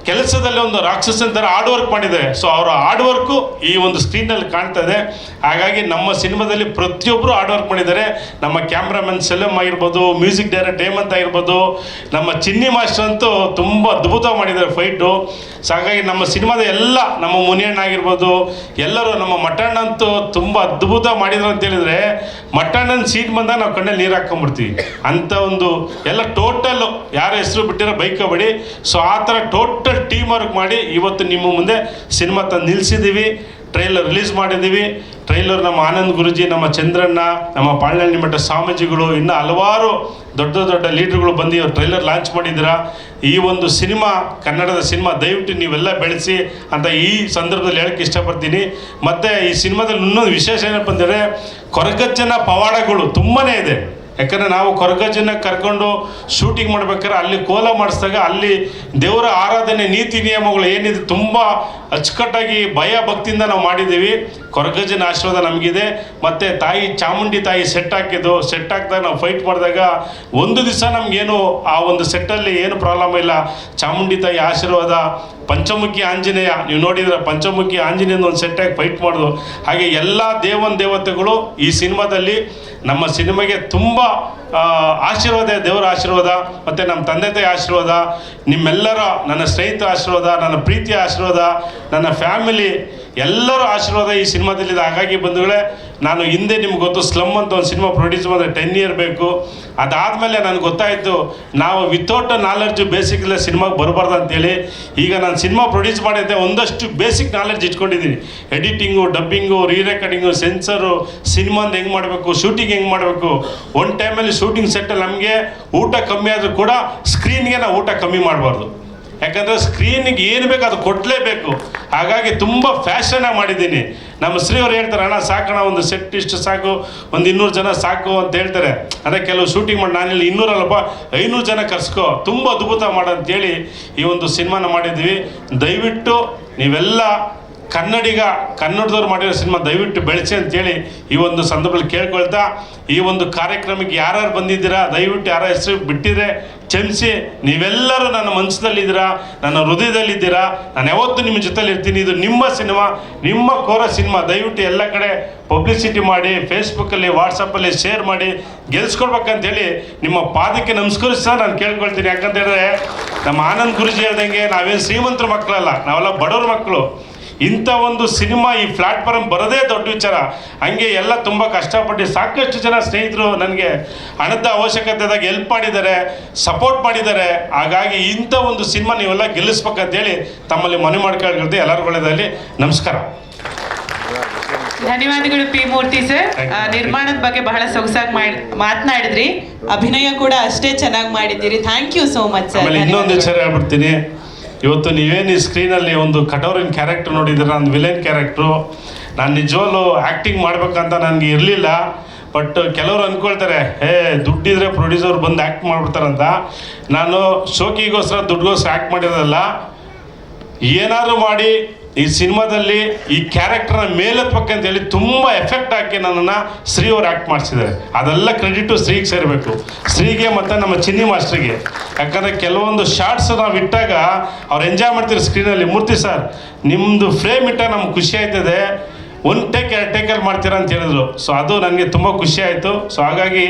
ಕೆಲಸದಲ್ಲಿ ಒಂದು ರಾಕ್ಷಸನ ಥರ ಹಾರ್ಡ್ ವರ್ಕ್ ಮಾಡಿದ್ದಾರೆ. ಸೊ ಅವರ ಹಾರ್ಡ್ ವರ್ಕು ಈ ಒಂದು ಸ್ಕ್ರೀನಲ್ಲಿ ಕಾಣ್ತಾ ಇದೆ. ಹಾಗಾಗಿ ನಮ್ಮ ಸಿನಿಮಾದಲ್ಲಿ ಪ್ರತಿಯೊಬ್ಬರು ಹಾರ್ಡ್ ವರ್ಕ್ ಮಾಡಿದ್ದಾರೆ. ನಮ್ಮ ಕ್ಯಾಮ್ರಾಮನ್ ಸೆಲಮ್ ಆಗಿರ್ಬೋದು, ಮ್ಯೂಸಿಕ್ ಡೈರೆಕ್ಟರ್ ಹೇಮಂತ್ ಆಗಿರ್ಬೋದು, ನಮ್ಮ ಚಿನ್ನಿ ಮಾಸ್ಟರ್ ಅಂತೂ ತುಂಬ ಅದ್ಭುತ ಮಾಡಿದ್ದಾರೆ ಫೈಟು. ಸೊ ಹಾಗಾಗಿ ನಮ್ಮ ಸಿನಿಮಾದ ಎಲ್ಲ ನಮ್ಮ ಮುನಿಯಣ್ಣ ಆಗಿರ್ಬೋದು, ಎಲ್ಲರೂ ನಮ್ಮ ಮಟ್ಟಣ್ಣ ಅಂತೂ ತುಂಬ ಅದ್ಭುತ ಮಾಡಿದ್ರು ಅಂತ ಹೇಳಿದರೆ, ಮಟ್ಟಣ್ಣನ ಸೀಟ್ ಬಂದಾಗ ನಾವು ಕಣ್ಣಲ್ಲಿ ನೀರು ಹಾಕ್ಕೊಂಡ್ಬಿಡ್ತೀವಿ ಅಂಥ ಒಂದು ಎಲ್ಲ ಟೋಟಲ್ಲು ಯಾರ ಹೆಸರು ಬಿಟ್ಟಿರೋ ಬೈಕಬೇಡಿ. ಸೊ ಆ ಥರ ಟೋಟಲ್ ಟೀಮ್ ವರ್ಕ್ ಮಾಡಿ ಇವತ್ತು ನಿಮ್ಮ ಮುಂದೆ ಸಿನಿಮಾ ತಂದು ನಿಲ್ಲಿಸಿದ್ದೀವಿ. ಟ್ರೈಲರ್ ರಿಲೀಸ್ ಮಾಡಿದ್ದೀವಿ. ಟ್ರೈಲರ್ ನಮ್ಮ ಆನಂದ್ ಗುರುಜಿ, ನಮ್ಮ ಚಂದ್ರಣ್ಣ, ನಮ್ಮ ಪಾಳ್ನಳ್ಳಿ ಮಠ ಸ್ವಾಮೀಜಿಗಳು, ಇನ್ನು ಹಲವಾರು ದೊಡ್ಡ ದೊಡ್ಡ ಲೀಡ್ರುಗಳು ಬಂದು ಇವ್ರು ಟ್ರೈಲರ್ ಲಾಂಚ್ ಮಾಡಿದ್ದೀರಾ. ಈ ಒಂದು ಸಿನಿಮಾ, ಕನ್ನಡದ ಸಿನಿಮಾ ದಯವಿಟ್ಟು ನೀವೆಲ್ಲ ಬೆಳೆಸಿ ಅಂತ ಈ ಸಂದರ್ಭದಲ್ಲಿ ಹೇಳಕ್ಕೆ ಇಷ್ಟಪಡ್ತೀನಿ. ಮತ್ತು ಈ ಸಿನಿಮಾದಲ್ಲಿ ಇನ್ನೊಂದು ವಿಶೇಷ ಏನಪ್ಪ ಅಂದರೆ ಕೊರಗಜ್ಜನ ಪವಾಡಗಳು ತುಂಬಾ ಇದೆ. ಯಾಕಂದರೆ ನಾವು ಕೊರಗಜ್ಜನ ಕರ್ಕೊಂಡು ಶೂಟಿಂಗ್ ಮಾಡ್ಬೇಕಾದ್ರೆ ಅಲ್ಲಿ ಕೋಲ ಮಾಡಿಸಿದಾಗ ಅಲ್ಲಿ ದೇವರ ಆರಾಧನೆ ನೀತಿ ನಿಯಮಗಳು ಏನಿದೆ ತುಂಬ ಅಚ್ಚುಕಟ್ಟಾಗಿ ಭಯ ಭಕ್ತಿಯಿಂದ ನಾವು ಮಾಡಿದ್ದೀವಿ. ಕೊರಗಜ್ಜನ ಆಶೀರ್ವಾದ ನಮಗಿದೆ. ಮತ್ತು ತಾಯಿ ಚಾಮುಂಡಿ ತಾಯಿ ಸೆಟ್ ಹಾಕಿದಾಗ ನಾವು ಫೈಟ್ ಮಾಡಿದಾಗ ಒಂದು ದಿವಸ ನಮಗೇನು ಆ ಒಂದು ಸೆಟ್ಟಲ್ಲಿ ಏನು ಪ್ರಾಬ್ಲಮ್ ಇಲ್ಲ. ಚಾಮುಂಡಿ ತಾಯಿ ಆಶೀರ್ವಾದ, ಪಂಚಮುಖಿ ಆಂಜನೇಯ, ನೀವು ನೋಡಿದ್ರೆ ಪಂಚಮುಖಿ ಆಂಜನೇಯನ ಒಂದು ಸೆಟ್ಟಾಗಿ ಫೈಟ್ ಮಾಡೋದು. ಹಾಗೆ ಎಲ್ಲ ದೇವತೆಗಳು ಈ ಸಿನಿಮಾದಲ್ಲಿ ನಮ್ಮ ಸಿನಿಮಾಗೆ ತುಂಬ ಆಶೀರ್ವಾದ, ದೇವರ ಆಶೀರ್ವಾದ ಮತ್ತು ನಮ್ಮ ತಂದೆ ತಾಯಿ ಆಶೀರ್ವಾದ, ನಿಮ್ಮೆಲ್ಲರ ನನ್ನ ಸ್ನೇಹಿತರ ಆಶೀರ್ವಾದ, ನನ್ನ ಪ್ರೀತಿಯ ಆಶೀರ್ವಾದ, ನನ್ನ ಫ್ಯಾಮಿಲಿ ಎಲ್ಲರ ಆಶೀರ್ವಾದ ಈ ಸಿನಿಮಾದಲ್ಲಿದೆ. ಹಾಗಾಗಿ ಬಂಧುಗಳೇ, ನಾನು ಹಿಂದೆ ನಿಮ್ಗೆ ಗೊತ್ತು ಸ್ಲಮ್ ಅಂತ ಒಂದು ಸಿನಿಮಾ ಪ್ರೊಡ್ಯೂಸ್ ಮಾಡಿದ್ರೆ 10 ಇಯರ್ ಬೇಕು. ಅದಾದಮೇಲೆ ನನಗೆ ಗೊತ್ತಾಯಿತು ನಾವು ವಿತೌಟ್ ನಾಲೆಡ್ಜ್ ಬೇಸಿಕ್ ಇಲ್ಲ ಸಿನಿಮಾಗೆ ಬರಬಾರ್ದು ಅಂತೇಳಿ. ಈಗ ನಾನು ಸಿನಿಮಾ ಪ್ರೊಡ್ಯೂಸ್ ಮಾಡಿದ್ದೆ ಒಂದಷ್ಟು ಬೇಸಿಕ್ ನಾಲೆಡ್ಜ್ ಇಟ್ಕೊಂಡಿದ್ದೀನಿ. ಎಡಿಟಿಂಗು, ಡಬ್ಬಿಂಗು, ರೀರೆಕಾರ್ಡಿಂಗು, ಸೆನ್ಸರು, ಸಿನಿಮಾಂದು ಹೆಂಗೆ ಮಾಡಬೇಕು, ಶೂಟಿಂಗ್ ಹೆಂಗೆ ಮಾಡಬೇಕು. ಒಂದು ಟೈಮಲ್ಲಿ ಶೂಟಿಂಗ್ ಸೆಟ್ಟಲ್ಲಿ ನಮಗೆ ಊಟ ಕಮ್ಮಿ ಆದರೂ ಕೂಡ ಸ್ಕ್ರೀನ್ಗೆ ನಾವು ಊಟ ಕಮ್ಮಿ ಮಾಡಬಾರ್ದು. ಯಾಕಂದರೆ ಸ್ಕ್ರೀನಿಗೆ ಏನು ಬೇಕು ಅದು ಕೊಡಲೇಬೇಕು. ಹಾಗಾಗಿ ತುಂಬ ಫ್ಯಾಷನಾಗಿ ಮಾಡಿದ್ದೀನಿ. ನಮ್ಮ ಶ್ರೀಯವರು ಹೇಳ್ತಾರೆ, ಅಣ್ಣ ಸಾಕಣ, ಒಂದು ಸೆಟ್ ಇಷ್ಟು ಸಾಕು, ಒಂದು 200 ಜನ ಸಾಕು ಅಂತ ಹೇಳ್ತಾರೆ. ಅಂದರೆ ಕೆಲವು ಶೂಟಿಂಗ್ ಮಾಡಿ ನಾನಿಲ್ಲಿ 200 ಅಲ್ಲಪ್ಪ 500 ಜನ ಕರ್ಸ್ಕೊ, ತುಂಬ ಅದ್ಭುತ ಮಾಡಂತೇಳಿ ಈ ಒಂದು ಸಿನಿಮಾನ ಮಾಡಿದ್ವಿ. ದಯವಿಟ್ಟು ನೀವೆಲ್ಲ ಕನ್ನಡದವ್ರು ಮಾಡಿರೋ ಸಿನಿಮಾ ದಯವಿಟ್ಟು ಬೆಳೆಸಿ ಅಂತೇಳಿ ಈ ಒಂದು ಸಂದರ್ಭದಲ್ಲಿ ಕೇಳ್ಕೊಳ್ತಾ, ಈ ಒಂದು ಕಾರ್ಯಕ್ರಮಕ್ಕೆ ಯಾರ್ಯಾರು ಬಂದಿದ್ದೀರಾ ದಯವಿಟ್ಟು ಯಾರ ಹೆಸರು ಬಿಟ್ಟಿದ್ರೆ ಕ್ಷಮಿಸಿ. ನೀವೆಲ್ಲರೂ ನನ್ನ ಮನಸ್ಸಿನಲ್ಲಿದ್ದೀರಾ, ನನ್ನ ಹೃದಯದಲ್ಲಿದ್ದೀರಾ. ನಾನು ಯಾವತ್ತೂ ನಿಮ್ಮ ಜೊತೆಲಿ ಇರ್ತೀನಿ. ಇದು ನಿಮ್ಮ ಸಿನಿಮಾ, ನಿಮ್ಮ ಕೋರ ಸಿನಿಮಾ. ದಯವಿಟ್ಟು ಎಲ್ಲ ಕಡೆ ಪಬ್ಲಿಸಿಟಿ ಮಾಡಿ, ಫೇಸ್ಬುಕ್ಕಲ್ಲಿ, ವಾಟ್ಸಪ್ಪಲ್ಲಿ ಶೇರ್ ಮಾಡಿ ಗೆಲ್ಸ್ಕೊಡ್ಬೇಕಂತೇಳಿ ನಿಮ್ಮ ಪಾದಕ್ಕೆ ನಮಸ್ಕರಿಸ್ತಾ ನಾನು ಕೇಳ್ಕೊಳ್ತೀನಿ. ಯಾಕಂತೇಳಿದ್ರೆ ನಮ್ಮ ಆನಂದ್ ಗುರುಜಿ ಹೇಳ್ದಂಗೆ ನಾವೇನು ಶ್ರೀಮಂತರ ಮಕ್ಕಳಲ್ಲ, ನಾವೆಲ್ಲ ಬಡವ್ರ ಮಕ್ಕಳು. ಇಂಥ ಒಂದು ಸಿನಿಮಾ ಈ ಪ್ಲಾಟ್ಫಾರ್ಮ್ ಬರೋದೇ ದೊಡ್ಡ ವಿಚಾರ. ಹಂಗೆ ಎಲ್ಲ ತುಂಬ ಕಷ್ಟಪಟ್ಟು ಸಾಕಷ್ಟು ಜನ ಸ್ನೇಹಿತರು ನನಗೆ ಹಣದ ಅವಶ್ಯಕತೆದಾಗ ಹೆಲ್ಪ್ ಮಾಡಿದ್ದಾರೆ, ಸಪೋರ್ಟ್ ಮಾಡಿದ್ದಾರೆ. ಹಾಗಾಗಿ ಇಂಥ ಒಂದು ಸಿನಿಮಾ ನೀವೆಲ್ಲ ಗೆಲ್ಲಿಸ್ಬೇಕಂತೇಳಿ ತಮ್ಮಲ್ಲಿ ಮನವಿ ಮಾಡ್ಕೊಳ್ತೀನಿ. ಎಲ್ಲರಿಗೂ ಒಳ್ಳೆಯದಾಗಲಿ. ನಮಸ್ಕಾರ. ಧನ್ಯವಾದಗಳು ಪಿ ಮೂರ್ತಿ ಸರ್. ನಿರ್ಮಾಣದ ಬಗ್ಗೆ ಬಹಳ ಸೊಗಸಾಗಿ ಮಾತನಾಡಿದ್ರಿ. ಅಭಿನಯ ಕೂಡ ಅಷ್ಟೇ ಚೆನ್ನಾಗಿ ಮಾಡಿದ್ದೀರಿ. Thank you so much sir. ಆಮೇಲೆ ಇನ್ನೊಂದು ವಿಚಾರ ಹೇಳ್ಬಿಡ್ತೀನಿ. ಇವತ್ತು ನೀವೇನು ಈ ಸ್ಕ್ರೀನಲ್ಲಿ ಒಂದು ಕಟೋರಿನ ಕ್ಯಾರೆಕ್ಟರ್ ನೋಡಿದ್ರೆ, ನಾನು ವಿಲನ್ ಕ್ಯಾರೆಕ್ಟ್ರು. ನಾನು ನಿಜವಾಗ್ಲೂ ಆ್ಯಕ್ಟಿಂಗ್ ಮಾಡ್ಬೇಕಂತ ನನಗೆ ಇರಲಿಲ್ಲ. ಬಟ್ ಕೆಲವರು ಅಂದ್ಕೊಳ್ತಾರೆ, ದುಡ್ಡಿದ್ರೆ ಪ್ರೊಡ್ಯೂಸರ್ ಬಂದು ಆ್ಯಕ್ಟ್ ಮಾಡಿಬಿಡ್ತಾರಂತ. ನಾನು ಶೋಕಿಗೋಸ್ಕರ ದುಡ್ಡಿಗೋಸ್ಕರ ಆ್ಯಕ್ಟ್ ಮಾಡಿರೋದಲ್ಲ. ಏನಾದರೂ ಮಾಡಿ ಈ ಸಿನಿಮಾದಲ್ಲಿ ಈ ಕ್ಯಾರೆಕ್ಟರ್ನ ಮೇಲೆತ್ತಬೇಕಂತೇಳಿ ತುಂಬ ಎಫೆಕ್ಟ್ ಹಾಕಿ ನನ್ನನ್ನು ಶ್ರೀಯವರು ಆ್ಯಕ್ಟ್ ಮಾಡಿಸಿದ್ದಾರೆ. ಅದೆಲ್ಲ ಕ್ರೆಡಿಟು ಶ್ರೀಗೆ ಸೇರಬೇಕು, ಶ್ರೀಗೆ ಮತ್ತು ನಮ್ಮ ಚಿನ್ನಿ ಮಾಸ್ಟ್ರಿಗೆ. ಯಾಕಂದರೆ ಕೆಲವೊಂದು ಶಾರ್ಟ್ಸ್ ನಾವು ಇಟ್ಟಾಗ ಅವ್ರು ಎಂಜಾಯ್ ಮಾಡ್ತಿರೋ ಸ್ಕ್ರೀನಲ್ಲಿ. ಮೂರ್ತಿ ಸರ್, ನಿಮ್ಮದು ಫ್ರೇಮ್ ಇಟ್ಟಾಗ ನಮ್ಗೆ ಖುಷಿ ಆಯ್ತದೆ, 1 ಟೇಕ್ 2 ಟೇಕಲ್ಲಿ ಮಾಡ್ತೀರಾ ಅಂತ ಹೇಳಿದ್ರು. ಸೊ ಅದು ನನಗೆ ತುಂಬ ಖುಷಿ ಆಯಿತು. ಸೊ ಹಾಗಾಗಿ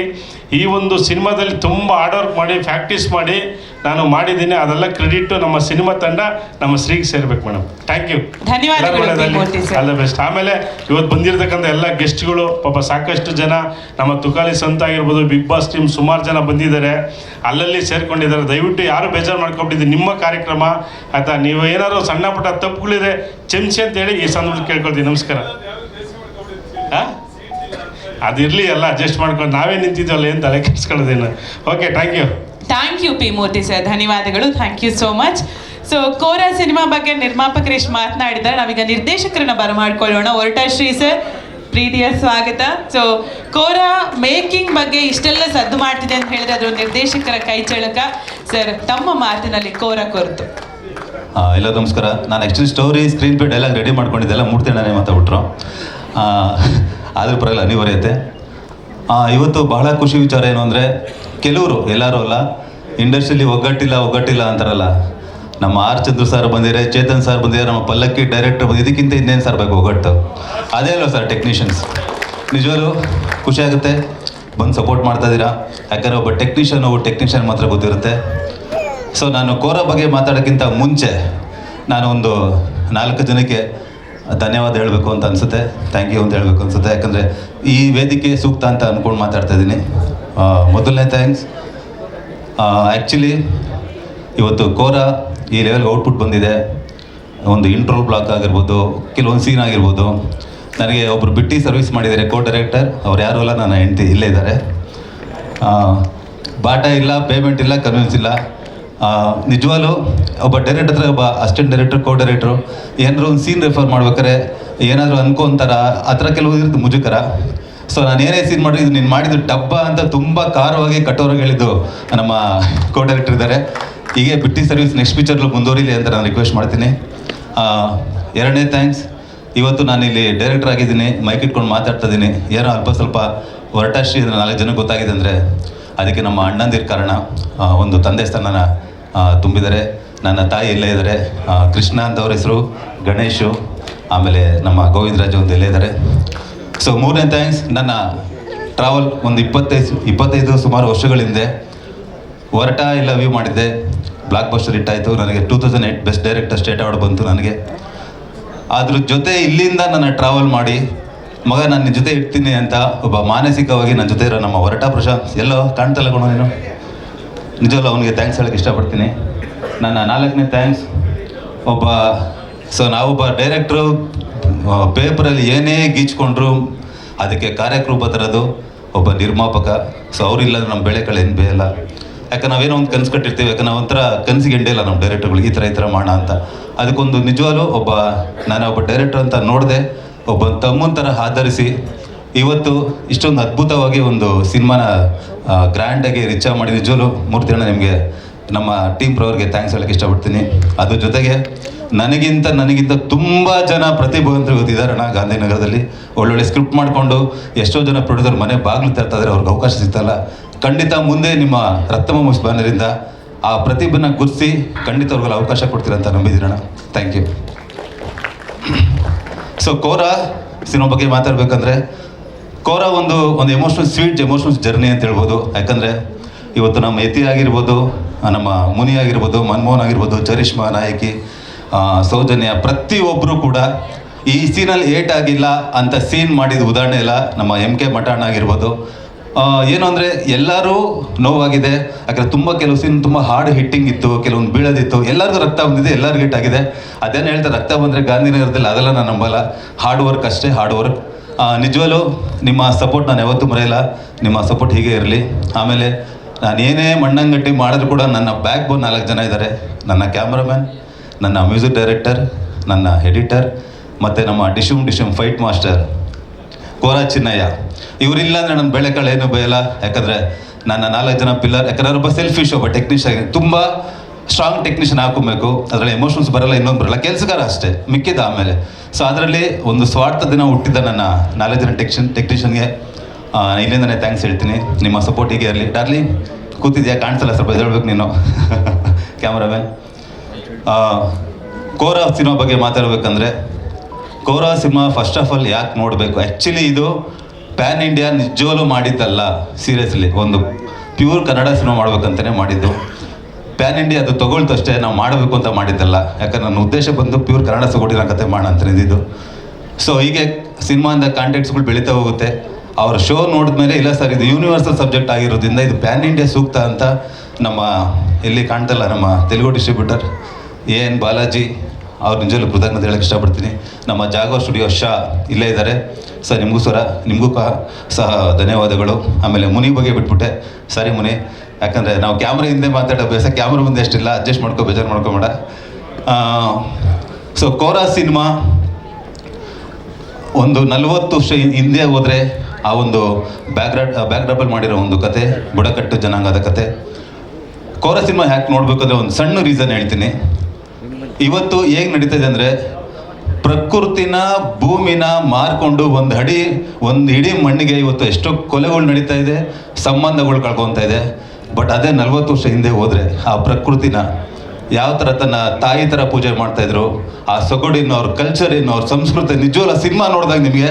ಈ ಒಂದು ಸಿನಿಮಾದಲ್ಲಿ ತುಂಬ ಹಾರ್ಡ್ ವರ್ಕ್ ಮಾಡಿ ಪ್ರಾಕ್ಟೀಸ್ ಮಾಡಿ ನಾನು ಮಾಡಿದ್ದೀನಿ. ಅದೆಲ್ಲ ಕ್ರೆಡಿಟು ನಮ್ಮ ಸಿನಿಮಾ ತಂಡ ನಮ್ಮ ಶ್ರೀಗೆ ಸೇರ್ಬೇಕು ಮೇಡಮ್. ಥ್ಯಾಂಕ್ ಯು, ಧನ್ಯವಾದಗಳು. All the best. ಆಮೇಲೆ ಇವತ್ತು ಬಂದಿರತಕ್ಕಂಥ ಎಲ್ಲ ಗೆಸ್ಟ್ಗಳು ಪಾಪ ಸಾಕಷ್ಟು ಜನ, ನಮ್ಮ ತುಕಾಲಿ ಸಂತ ಆಗಿರ್ಬೋದು, ಬಿಗ್ ಬಾಸ್ ಟೀಮ್ ಸುಮಾರು ಜನ ಬಂದಿದ್ದಾರೆ, ಅಲ್ಲಲ್ಲಿ ಸೇರ್ಕೊಂಡಿದ್ದಾರೆ. ದಯವಿಟ್ಟು ಯಾರು ಬೇಜಾರು ಮಾಡ್ಕೊಂಡಿದ್ದೀವಿ, ನಿಮ್ಮ ಕಾರ್ಯಕ್ರಮ ಆಯಿತಾ. ನೀವು ಏನಾದ್ರು ಸಣ್ಣ ಪುಟ್ಟ ತಪ್ಪುಗಳಿದೆ ಕ್ಷಮಿಸಿ ಅಂತೇಳಿ ಈ ಸಂದರ್ಭದಲ್ಲಿ ಕೇಳ್ಕೊಳ್ತೀನಿ. ನಮಸ್ಕಾರ. ಹಾಂ, ಅದಿರಲಿ, ಎಲ್ಲ ಅಡ್ಜಸ್ಟ್ ಮಾಡ್ಕೊಂಡು ನಾವೇ ನಿಂತಿದ್ದೀವಲ್ಲ, ಏನು ತಲೆ ಕೆಡಿಸ್ಕೊಳ್ಳೋದೇನು. Okay, thank you P Murthy sir. ಧನ್ಯವಾದಗಳು. Thank you so much. So Kora cinema ಬಗ್ಗೆ ನಿರ್ಮಾಪಕರು ಎಷ್ಟು ಮಾತನಾಡಿದ್ದಾರೆ, ನಾವೀಗ ನಿರ್ದೇಶಕರನ್ನ ಬರಮಾಡ್ಕೊಳ್ಳೋಣ. ಹೊರಟಶ್ರೀ ಸರ್, ಪ್ರೀತಿಯ ಸ್ವಾಗತ. ಸೊ ಕೋರ ಮೇಕಿಂಗ್ ಬಗ್ಗೆ ಇಷ್ಟೆಲ್ಲ ಸದ್ದು ಮಾಡ್ತಿದೆ ಅಂತ ಹೇಳಿದ್ರೆ ಅದ್ರ ನಿರ್ದೇಶಕರ ಕೈ ಚಳಕ. ಸರ್, ತಮ್ಮ ಮಾತಿನಲ್ಲಿ ಕೋರ ಕೊರತು. ಎಲ್ಲ ನಮಸ್ಕಾರ. ನಾನು actually story, screenplay, dialogue ready ಮಾಡ್ಕೊಂಡಿದ್ದೆಲ್ಲ ಮೂರ್ತಿಣ್ಣನೇ ಮಾತಾಡ್ಬಿಟ್ರು. ಆದರೂ ಪರವಾಗಿಲ್ಲ, ಅನಿವಾರ್ಯತೆ. ಇವತ್ತು ಬಹಳ ಖುಷಿ ವಿಚಾರ ಏನು ಅಂದರೆ, ಕೆಲವರು, ಎಲ್ಲರೂ ಅಲ್ಲ, ಇಂಡಸ್ಟ್ರಿಯಲ್ಲಿ ಒಗ್ಗಟ್ಟಿಲ್ಲ ಅಂತಾರಲ್ಲ. ನಮ್ಮ ಆರ್ ಚಂದ್ರು ಸರ್ ಬಂದಿದ್ದಾರೆ, ಚೇತನ್ ಸರ್ ಬಂದಿದ್ದಾರೆ, ನಮ್ಮ ಪಲ್ಲಕ್ಕಿ ಡೈರೆಕ್ಟರ್ ಬಂದು, ಇದಕ್ಕಿಂತ ಇನ್ನೇನು ಸರ್ ಬೇಕು ಒಗ್ಗಟ್ಟು? ಅದೇ ಅಲ್ವ ಸರ್ ಟೆಕ್ನಿಷಿಯನ್ಸ್. ನಿಜವಾಗ್ಲೂ ಖುಷಿಯಾಗುತ್ತೆ ಬಂದು ಸಪೋರ್ಟ್ ಮಾಡ್ತಾಯಿದ್ದೀರಾ. ಯಾಕಂದರೆ ಒಬ್ಬ ಟೆಕ್ನಿಷಿಯನ್ ಮಾತ್ರ ಗೊತ್ತಿರುತ್ತೆ. ಸೊ ನಾನು ಕೋರ ಬಗ್ಗೆ ಮಾತಾಡೋಕ್ಕಿಂತ ಮುಂಚೆ ನಾನು ಒಂದು 4 ಜನಕ್ಕೆ ಧನ್ಯವಾದ ಹೇಳಬೇಕು ಅಂತ ಅನಿಸುತ್ತೆ, ಥ್ಯಾಂಕ್ ಯು ಅಂತ ಹೇಳಬೇಕು ಅನಿಸುತ್ತೆ. ಯಾಕಂದರೆ ಈ ವೇದಿಕೆ ಸೂಕ್ತ ಅಂತ ಅಂದ್ಕೊಂಡು ಮಾತಾಡ್ತಾ ಇದ್ದೀನಿ. ಮೊದಲನೇ ಥ್ಯಾಂಕ್ಸ್. ಆ್ಯಕ್ಚುಲಿ ಇವತ್ತು ಕೋರ ಈ ಲೆವೆಲ್ಗೆ ಔಟ್ಪುಟ್ ಬಂದಿದೆ. ಒಂದು ಇಂಟ್ರೋಲ್ ಬ್ಲಾಕ್ ಆಗಿರ್ಬೋದು, ಕೆಲವೊಂದು ಸೀನ್ ಆಗಿರ್ಬೋದು. ನನಗೆ ಒಬ್ಬರು ಬಿಟ್ಟು ಸರ್ವಿಸ್ ಮಾಡಿದ್ದಾರೆ, ಕೋ ಡೈರೆಕ್ಟರ್. ಅವ್ರು ಯಾರೂ ಅಲ್ಲ, ನನ್ನ ಹೆಂಡತಿ ಇಲ್ಲೇ ಇದ್ದಾರೆ. ಬಾಟ ಇಲ್ಲ, ಪೇಮೆಂಟ್ ಇಲ್ಲ, ಕನ್ವಿನ್ಸ್ ಇಲ್ಲ. ನಿಜವಾಗ್ಲೂ ಒಬ್ಬ ಡೈರೆಕ್ಟರ್ ಹತ್ರ ಒಬ್ಬ ಅಸಿಸ್ಟೆಂಟ್ ಡೈರೆಕ್ಟರ್, ಕೋ ಡೈರೆಕ್ಟ್ರು ಏನಾದ್ರು ಒಂದು ಸೀನ್ ರೆಫರ್ ಮಾಡ್ಬೇಕಾರೆ ಏನಾದರೂ ಅನ್ಕೊಂತಾರ, ಆ ಥರ ಕೆಲವು ಇರುತ್ತೆ ಮುಜುಕರ. ಸೊ ನಾನು ಏನೇ ಸೀನ್ ಮಾಡಿದ್ರು ಇದು ನೀನು ಮಾಡಿದ್ದು ಡಬ್ಬ ಅಂತ ತುಂಬ ಖಾರವಾಗಿ ಕಠೋರವಾಗಿ ಹೇಳಿದ್ದು ನಮ್ಮ ಕೋ ಡೈರೆಕ್ಟರ್ ಇದ್ದಾರೆ. ಹೀಗೆ ಬಿಟ್ಟಿ ಸರ್ವಿಸ್ ನೆಕ್ಸ್ಟ್ ಪಿಕ್ಚರ್ಲು ಮುಂದುವರಿಲಿ ಅಂತ ನಾನು ರಿಕ್ವೆಸ್ಟ್ ಮಾಡ್ತೀನಿ. ಎರಡನೇ ಥ್ಯಾಂಕ್ಸ್, ಇವತ್ತು ನಾನು ಇಲ್ಲಿ ಡೈರೆಕ್ಟರ್ ಆಗಿದ್ದೀನಿ, ಮೈಕ್ ಇಟ್ಕೊಂಡು ಮಾತಾಡ್ತಾ ಇದ್ದೀನಿ. ಏನೋ ಅಲ್ಪ ಸ್ವಲ್ಪ ಹೊರಟಾಶ್ರೀ ಅಂದರೆ 4 ಜನಕ್ಕೆ ಗೊತ್ತಾಗಿದೆ ಅಂದರೆ ಅದಕ್ಕೆ ನಮ್ಮ ಅಣ್ಣಂದಿರ ಕಾರಣ. ಒಂದು ತಂದೆ ಸ್ಥಾನನ ತುಂಬಿದ್ದಾರೆ. ನನ್ನ ತಾಯಿ ಇಲ್ಲೇ ಇದ್ದಾರೆ, ಕೃಷ್ಣ ಅಂತ ಅವ್ರ ಹೆಸರು, ಗಣೇಶು, ಆಮೇಲೆ ನಮ್ಮ ಗೋವಿಂದರಾಜು ಒಂದು ಇಲ್ಲೇ ಇದ್ದಾರೆ. ಸೊ 3ನೇ ಥ್ಯಾಂಕ್ಸ್, ನನ್ನ ಟ್ರಾವೆಲ್ ಒಂದು 25 ಸುಮಾರು ವರ್ಷಗಳ ಹಿಂದೆ ಹೊರಟ ಇಲ್ಲ ವ್ಯೂ ಮಾಡಿದ್ದೆ, ಬ್ಲಾಕ್ ಬಸ್ಟರ್ ಹಿಟ್ಟಾಯಿತು. ನನಗೆ 2008 ಬೆಸ್ಟ್ ಡೈರೆಕ್ಟರ್ ಸ್ಟೇಟ್ ಅವಾರ್ಡ್ ಬಂತು ನನಗೆ. ಅದ್ರ ಜೊತೆ ಇಲ್ಲಿಂದ ನನ್ನ ಟ್ರಾವೆಲ್ ಮಾಡಿ ಮಗ ನಾನು ನಿನ್ನ ಜೊತೆ ಇರ್ತೀನಿ ಅಂತ ಒಬ್ಬ ಮಾನಸಿಕವಾಗಿ ನನ್ನ ಜೊತೆ ಇರೋ ನಮ್ಮ ಹೊರಟ ಪ್ರಶಾಂತ್, ಎಲ್ಲೋ ಕಾಣ್ತಲ್ಲ ಕೊಡೋ ನೀನು, ನಿಜವಲ್ಲ ಅವನಿಗೆ ಥ್ಯಾಂಕ್ಸ್ ಹೇಳೋಕ್ಕೆ ಇಷ್ಟಪಡ್ತೀನಿ. ನನ್ನ 4ನೇ ಥ್ಯಾಂಕ್ಸ್, ನಾವೊಬ್ಬ ಡೈರೆಕ್ಟ್ರು ಪೇಪರಲ್ಲಿ ಏನೇ ಗೀಚ್ಕೊಂಡ್ರು ಅದಕ್ಕೆ ಕಾರ್ಯಕ್ರೂಪ ತರೋದು ಒಬ್ಬ ನಿರ್ಮಾಪಕ. ಸೊ ಅವರಿಲ್ಲ ನಮ್ಮ ಬೆಳೆಗಳು ಏನು ಬೇಯಲ್ಲ. ಯಾಕೆ ನಾವೇನೋ ಒಂದು ಕನಸು ಕಟ್ಟಿರ್ತೀವಿ, ಯಾಕೆ ನಾವು ಒಂಥರ ಕನಸಿಗೆ ಎಂಡೇ ಇಲ್ಲ ನಮ್ಮ ಡೈರೆಕ್ಟರ್ಗಳು ಈ ಥರ ಮಾಡೋಣ ಅಂತ. ಅದಕ್ಕೊಂದು ನಿಜವಾಗ್ಲೂ ನಾನು ಒಬ್ಬ ಡೈರೆಕ್ಟರ್ ಅಂತ ನೋಡಿದೆ, ಒಬ್ಬ ತಮ್ಮನ ಥರ ಆಧರಿಸಿ ಇವತ್ತು ಇಷ್ಟೊಂದು ಅದ್ಭುತವಾಗಿ ಒಂದು ಸಿನಿಮಾನ ಗ್ರ್ಯಾಂಡಾಗಿ ರಿಚ್ ಮಾಡಿ ನಿಜವಲ್ಲೂ ಮೂರ್ತಿಯಣ್ಣ ನಿಮಗೆ ನಮ್ಮ ಟೀಮ್ ಪ್ರವರ್ಗೆ ಥ್ಯಾಂಕ್ಸ್ ಹೇಳೋಕ್ಕೆ ಇಷ್ಟಪಡ್ತೀನಿ. ಅದ್ರ ಜೊತೆಗೆ ನನಗಿಂತ ತುಂಬ ಜನ ಪ್ರತಿಭಾವಂತರು ಗೊತ್ತಿದ್ದಾರಣ್ಣ ಗಾಂಧಿನಗರದಲ್ಲಿ. ಒಳ್ಳೊಳ್ಳೆ ಸ್ಕ್ರಿಪ್ಟ್ ಮಾಡಿಕೊಂಡು ಎಷ್ಟೋ ಜನ ಪ್ರೊಡ್ಯೂಸರ್ ಮನೆ ಬಾಗಿಲು ತರ್ತಾ ಇದ್ದಾರೆ, ಅವ್ರಿಗೆ ಅವಕಾಶ ಸಿಗ್ತಲ್ಲ. ಖಂಡಿತ ಮುಂದೆ ನಿಮ್ಮ ರಕ್ತಮೂಸ್ ಬ್ಯಾನರಿಂದ ಆ ಪ್ರತಿಭೆನ ಗುರುತಿಸಿ ಖಂಡಿತ ಅವ್ರಿಗೆಲ್ಲ ಅವಕಾಶ ಕೊಡ್ತೀರಂತ ನಂಬಿದ್ದೀರಣ್ಣ. Thank you. So Kora cinema ಬಗ್ಗೆ ಮಾತಾಡಬೇಕಂದ್ರೆ ಕೋರಾ ಒಂದು ಸ್ವೀಟ್ ಎಮೋಷನಲ್ ಜರ್ನಿ ಅಂತ ಹೇಳ್ಬೋದು. ಯಾಕಂದರೆ ಇವತ್ತು ನಮ್ಮ ಯತಿ ಆಗಿರ್ಬೋದು, ನಮ್ಮ ಮುನಿ ಆಗಿರ್ಬೋದು, ಮನಮೋಹನ್ ಆಗಿರ್ಬೋದು, ಚರಿಷ್ಮಾ ನಾಯಕಿ, ಸೌಜನ್ಯ, ಪ್ರತಿಯೊಬ್ಬರು ಕೂಡ ಈ ಸೀನಲ್ಲಿ ಏಟಾಗಿಲ್ಲ ಅಂತ ಸೀನ್ ಮಾಡಿದ ಉದಾಹರಣೆ ಇಲ್ಲ. ನಮ್ಮ MK ಮಠಾಣ ಆಗಿರ್ಬೋದು. ಏನು ಅಂದರೆ ಎಲ್ಲರೂ ನೋವಾಗಿದೆ. ಯಾಕಂದರೆ ತುಂಬ ಕೆಲವು ಸೀನ್ ತುಂಬ ಹಾರ್ಡ್ ಹಿಟ್ಟಿಂಗ್ ಇತ್ತು, ಕೆಲವೊಂದು ಬೀಳೋದಿತ್ತು, ಎಲ್ಲರಿಗೂ ರಕ್ತ ಬಂದಿದೆ, ಎಲ್ಲರಿಗೂ ಹಿಟ್ಟಾಗಿದೆ. ಅದೇನು ಹೇಳ್ತಾರೆ, ರಕ್ತ ಬಂದರೆ ಗಾಂಧಿನಗರದಲ್ಲಿ ಅದೆಲ್ಲ ನಾನು ನಂಬಲ್ಲ. ಹಾರ್ಡ್ ವರ್ಕ್ ಅಷ್ಟೇ, ಹಾರ್ಡ್ ವರ್ಕ್. ನಿಜವಲ್ಲೂ ನಿಮ್ಮ ಸಪೋರ್ಟ್ ನಾನು ಯಾವತ್ತೂ ಮರೆಯಲ್ಲ. ನಿಮ್ಮ ಸಪೋರ್ಟ್ ಹೀಗೆ ಇರಲಿ. ಆಮೇಲೆ ನಾನು ಏನೇ ಮಣ್ಣಂಗಟ್ಟಿ ಮಾಡಿದ್ರು ಕೂಡ ನನ್ನ ಬ್ಯಾಕ್ ಬೋನ್ 4 ಜನ ಇದ್ದಾರೆ. ನನ್ನ ಕ್ಯಾಮ್ರಾಮ್ಯಾನ್, ನನ್ನ ಮ್ಯೂಸಿಕ್ ಡೈರೆಕ್ಟರ್, ನನ್ನ ಎಡಿಟರ್, ಮತ್ತು ನಮ್ಮ ಡಿಶುಮ್ ಫೈಟ್ ಮಾಸ್ಟರ್ ಕೋರಾ ಚಿನ್ನಯ್ಯ. ಇವರಿಲ್ಲ ಅಂದರೆ ನನ್ನ ಬೆಳೆಗಳೇನು ಬೇಯಲ್ಲ. ಯಾಕಂದರೆ ನನ್ನ 4 ಜನ ಪಿಲ್ಲರ್. ಯಾಕಂದರೆ ಒಬ್ಬ ಸೆಲ್ಫಿಶ್, ಒಬ್ಬ ಟೆಕ್ನಿಷಿಯನ್, ತುಂಬ ಸ್ಟ್ರಾಂಗ್ ಟೆಕ್ನಿಷಿಯನ್ ಹಾಕೊಬೇಕು. ಅದರಲ್ಲಿ ಎಮೋಷನ್ಸ್ ಬರಲ್ಲ, ಇನ್ನೊಂದು ಬರಲ್ಲ, ಕೆಲಸಗಾರ ಅಷ್ಟೇ, ಮಿಕ್ಕಿದ ಆಮೇಲೆ. ಸೊ ಅದರಲ್ಲಿ ಒಂದು ಸ್ವಾರ್ಥ ದಿನ ಹುಟ್ಟಿದ್ದ ನನ್ನ 4 ಜನ ಟೆಕ್ನಿಷಿಯನ್ಗೆ ಇಲ್ಲಿಂದನೇ ಥ್ಯಾಂಕ್ಸ್ ಹೇಳ್ತೀನಿ. ನಿಮ್ಮ ಸಪೋರ್ಟ್ ಹೀಗೆ ಇರಲಿ. ಡಾರ್ಲಿಂಗ್ ಕೂತಿದ್ಯಾ, ಕಾಣಿಸಲ್ಲ, ಸ್ವಲ್ಪ ಹೇಳ್ಬೇಕು ನೀನು ಕ್ಯಾಮ್ರಾಮ್ಯಾನ್. ಕೋರಾ ಸಿನಿಮಾ ಬಗ್ಗೆ ಮಾತಾಡಬೇಕಂದ್ರೆ ಕೋರಾ ಸಿನಿಮಾ ಫಸ್ಟ್ ಆಫ್ ಆಲ್ ಯಾಕೆ ನೋಡಬೇಕು, ಆ್ಯಕ್ಚುಲಿ ಇದು ಪ್ಯಾನ್ ಇಂಡಿಯಾ ನಿಜವಲ್ಲೂ ಮಾಡಿದ್ದಲ್ಲ. ಸೀರಿಯಸ್ಲಿ ಒಂದು ಪ್ಯೂರ್ ಕನ್ನಡ ಸಿನಿಮಾ ಮಾಡ್ಬೇಕಂತಲೇ ಮಾಡಿದ್ದು. ಪ್ಯಾನ್ ಇಂಡಿಯಾ ಅದು ತೊಗೊಳ್ತಷ್ಟೇ, ನಾವು ಮಾಡಬೇಕು ಅಂತ ಮಾಡಿದ್ದಲ್ಲ. ಯಾಕಂದ್ರೆ ನನ್ನ ಉದ್ದೇಶ ಬಂದು ಪ್ಯೂರ್ ಕನ್ನಡ ಸೊಗಡಿನ ಕತೆ ಮಾಡೋಣ ಅಂತ ನಿಂತಿದ್ದು. ಸೊ ಹೀಗೆ ಸಿನಿಮಾಯಿಂದ ಕಾಂಟೆಂಟ್ಸ್ಗಳು ಬೆಳೀತಾ ಹೋಗುತ್ತೆ. ಅವ್ರ ಶೋ ನೋಡಿದ್ಮೇಲೆ ಇಲ್ಲ ಸರ್ ಇದು ಯೂನಿವರ್ಸಲ್ ಸಬ್ಜೆಕ್ಟ್ ಆಗಿರೋದ್ರಿಂದ ಇದು ಪ್ಯಾನ್ ಇಂಡಿಯಾ ಸೂಕ್ತ ಅಂತ ನಮ್ಮ ಎಲ್ಲಿ ಕಾಣ್ತಲ್ಲ ನಮ್ಮ ತೆಲುಗು ಡಿಸ್ಟ್ರಿಬ್ಯೂಟರ್ AN ಬಾಲಾಜಿ ಅವ್ರು ನಿಜವಲ್ಲೂ ಕೃತಜ್ಞತೆ ಹೇಳಕ್ಕೆ ಇಷ್ಟಪಡ್ತೀನಿ. ನಮ್ಮ ಜಾಗೋ ಸ್ಟುಡಿಯೋ ಶಾ ಇಲ್ಲೇ ಇದ್ದಾರೆ ಸರ್, ನಿಮಗೂ ಸಹ ಧನ್ಯವಾದಗಳು. ಆಮೇಲೆ ಮುನಿ ಬಗ್ಗೆ ಬಿಟ್ಬಿಟ್ಟೆ, ಸಾರಿ ಮುನಿ, ಯಾಕಂದರೆ ನಾವು ಕ್ಯಾಮ್ರಾ ಹಿಂದೆ ಮಾತಾಡೋ ಅಭ್ಯಾಸ, ಕ್ಯಾಮ್ರಾ ಮುಂದೆ ಅಷ್ಟಿಲ್ಲ, ಅಡ್ಜಸ್ಟ್ ಬೇಜಾರು ಮಾಡ್ಕೊಬೇಡ. ಸೊ ಕೋರಾ ಸಿನಿಮಾ ಒಂದು 40 ವರ್ಷ ಹಿಂದೆ ಹೋದರೆ ಆ ಒಂದು ಬ್ಯಾಕ್ಡ್ರಾಪಲ್ಲಿ ಮಾಡಿರೋ ಒಂದು ಕತೆ, ಬುಡಕಟ್ಟು ಜನಾಂಗದ ಕತೆ. ಕೋರಾ ಸಿನಿಮಾ ಯಾಕೆ ನೋಡಬೇಕಂದ್ರೆ ಒಂದು ಸಣ್ಣ ರೀಸನ್ ಹೇಳ್ತೀನಿ. ಇವತ್ತು ಹೇಗೆ ನಡೀತದೆ ಅಂದರೆ ಪ್ರಕೃತಿನ ಭೂಮಿನ ಮಾರ್ಕೊಂಡು ಒಂದು ಇಡೀ ಮಣ್ಣಿಗೆ ಇವತ್ತು ಎಷ್ಟೋ ಕೊಲೆಗಳು ನಡೀತಾ ಇದೆ, ಸಂಬಂಧಗಳು ಕಳ್ಕೊತಾ ಇದೆ. ಬಟ್ ಅದೇ 40 ವರ್ಷ ಹಿಂದೆ ಹೋದರೆ ಆ ಪ್ರಕೃತಿನ ಯಾವ ಥರ ತನ್ನ ತಾಯಿ ಥರ ಪೂಜೆ ಮಾಡ್ತಾಯಿದ್ರು, ಆ ಸೊಗಡಿನ ಅವ್ರ ಕಲ್ಚರ್ ಏನು, ಅವ್ರ ಸಂಸ್ಕೃತಿ, ನಿಜವಲ್ಲ ಸಿನಿಮಾ ನೋಡಿದಾಗ ನಿಮಗೆ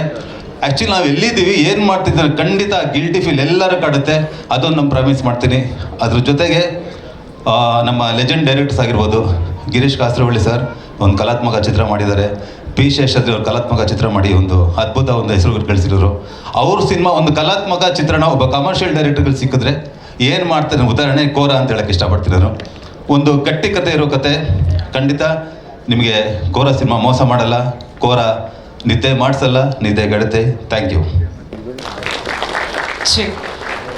ಆ್ಯಕ್ಚುಲಿ ನಾವು ಎಲ್ಲಿದ್ದೀವಿ, ಏನು ಮಾಡ್ತಿದ್ದೀವಿ, ಖಂಡಿತ ಗಿಲ್ಟಿ ಫೀಲ್ ಎಲ್ಲರೂ ಕಾಡುತ್ತೆ. ಅದೊಂದು ನಮ್ಮ ಪ್ರಾಮಿಸ್ ಮಾಡ್ತೀನಿ. ಅದ್ರ ಜೊತೆಗೆ ನಮ್ಮ ಲೆಜೆಂಡ್ ಡೈರೆಕ್ಟರ್ಸ್ ಆಗಿರ್ಬೋದು, ಗಿರೀಶ್ ಕಾಸರವಳ್ಳಿ ಸರ್ ಒಂದು ಕಲಾತ್ಮಕ ಚಿತ್ರ ಮಾಡಿದ್ದಾರೆ. P. ಶೇಷಾದ್ರಿ ಅವ್ರು ಕಲಾತ್ಮಕ ಚಿತ್ರ ಮಾಡಿ ಒಂದು ಅದ್ಭುತ ಒಂದು ಹೆಸರು ಗಳಿಸಿರೋರು. ಅವ್ರ ಸಿನಿಮಾ ಒಂದು ಕಲಾತ್ಮಕ ಚಿತ್ರಣ ಒಬ್ಬ ಕಮರ್ಷಿಯಲ್ ಡೈರೆಕ್ಟರ್ಗಳು ಸಿಕ್ಕಿದ್ರೆ ಏನು ಮಾಡ್ತಾರೆ, ಉದಾಹರಣೆ ಕೋರಾ ಅಂತ ಹೇಳಕ್ಕೆ ಇಷ್ಟಪಡ್ತೀನಿ ನಾನು. ಒಂದು ಗಟ್ಟಿ ಕತೆ ಇರೋ ಕತೆ, ಖಂಡಿತ ನಿಮಗೆ ಕೋರಾ ಸಿನಿಮಾ ಮೋಸ ಮಾಡಲ್ಲ. ಕೋರಾ ನಿದ್ದೆ ಮಾಡಿಸಲ್ಲ, ನಿದ್ದೆ ಗೆಡುತ್ತೆ. Thank you.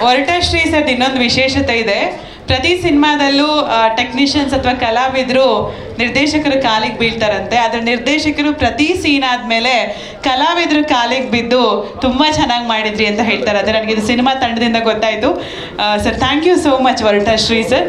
ಹೊರಟಶ್ರೀ ಸರ್ ಇನ್ನೊಂದು ವಿಶೇಷತೆ ಇದೆ. ಪ್ರತಿ ಸಿನಿಮಾದಲ್ಲೂ ಟೆಕ್ನಿಷಿಯನ್ಸ್ ಅಥವಾ ಕಲಾವಿದರು ನಿರ್ದೇಶಕರು ಕಾಲಿಗೆ ಬೀಳ್ತಾರಂತೆ. ಆದರೆ ನಿರ್ದೇಶಕರು ಪ್ರತಿ ಸೀನ್ ಆದಮೇಲೆ ಕಲಾವಿದರು ಕಾಲಿಗೆ ಬಿದ್ದು ತುಂಬ ಚೆನ್ನಾಗಿ ಮಾಡಿದ್ರಿ ಅಂತ ಹೇಳ್ತಾರೆ. ಅದೇ ನನಗೆ ಇದು ಸಿನಿಮಾ ತಂಡದಿಂದ ಗೊತ್ತಾಯಿತು. Sir thank you so much Horatashri sir.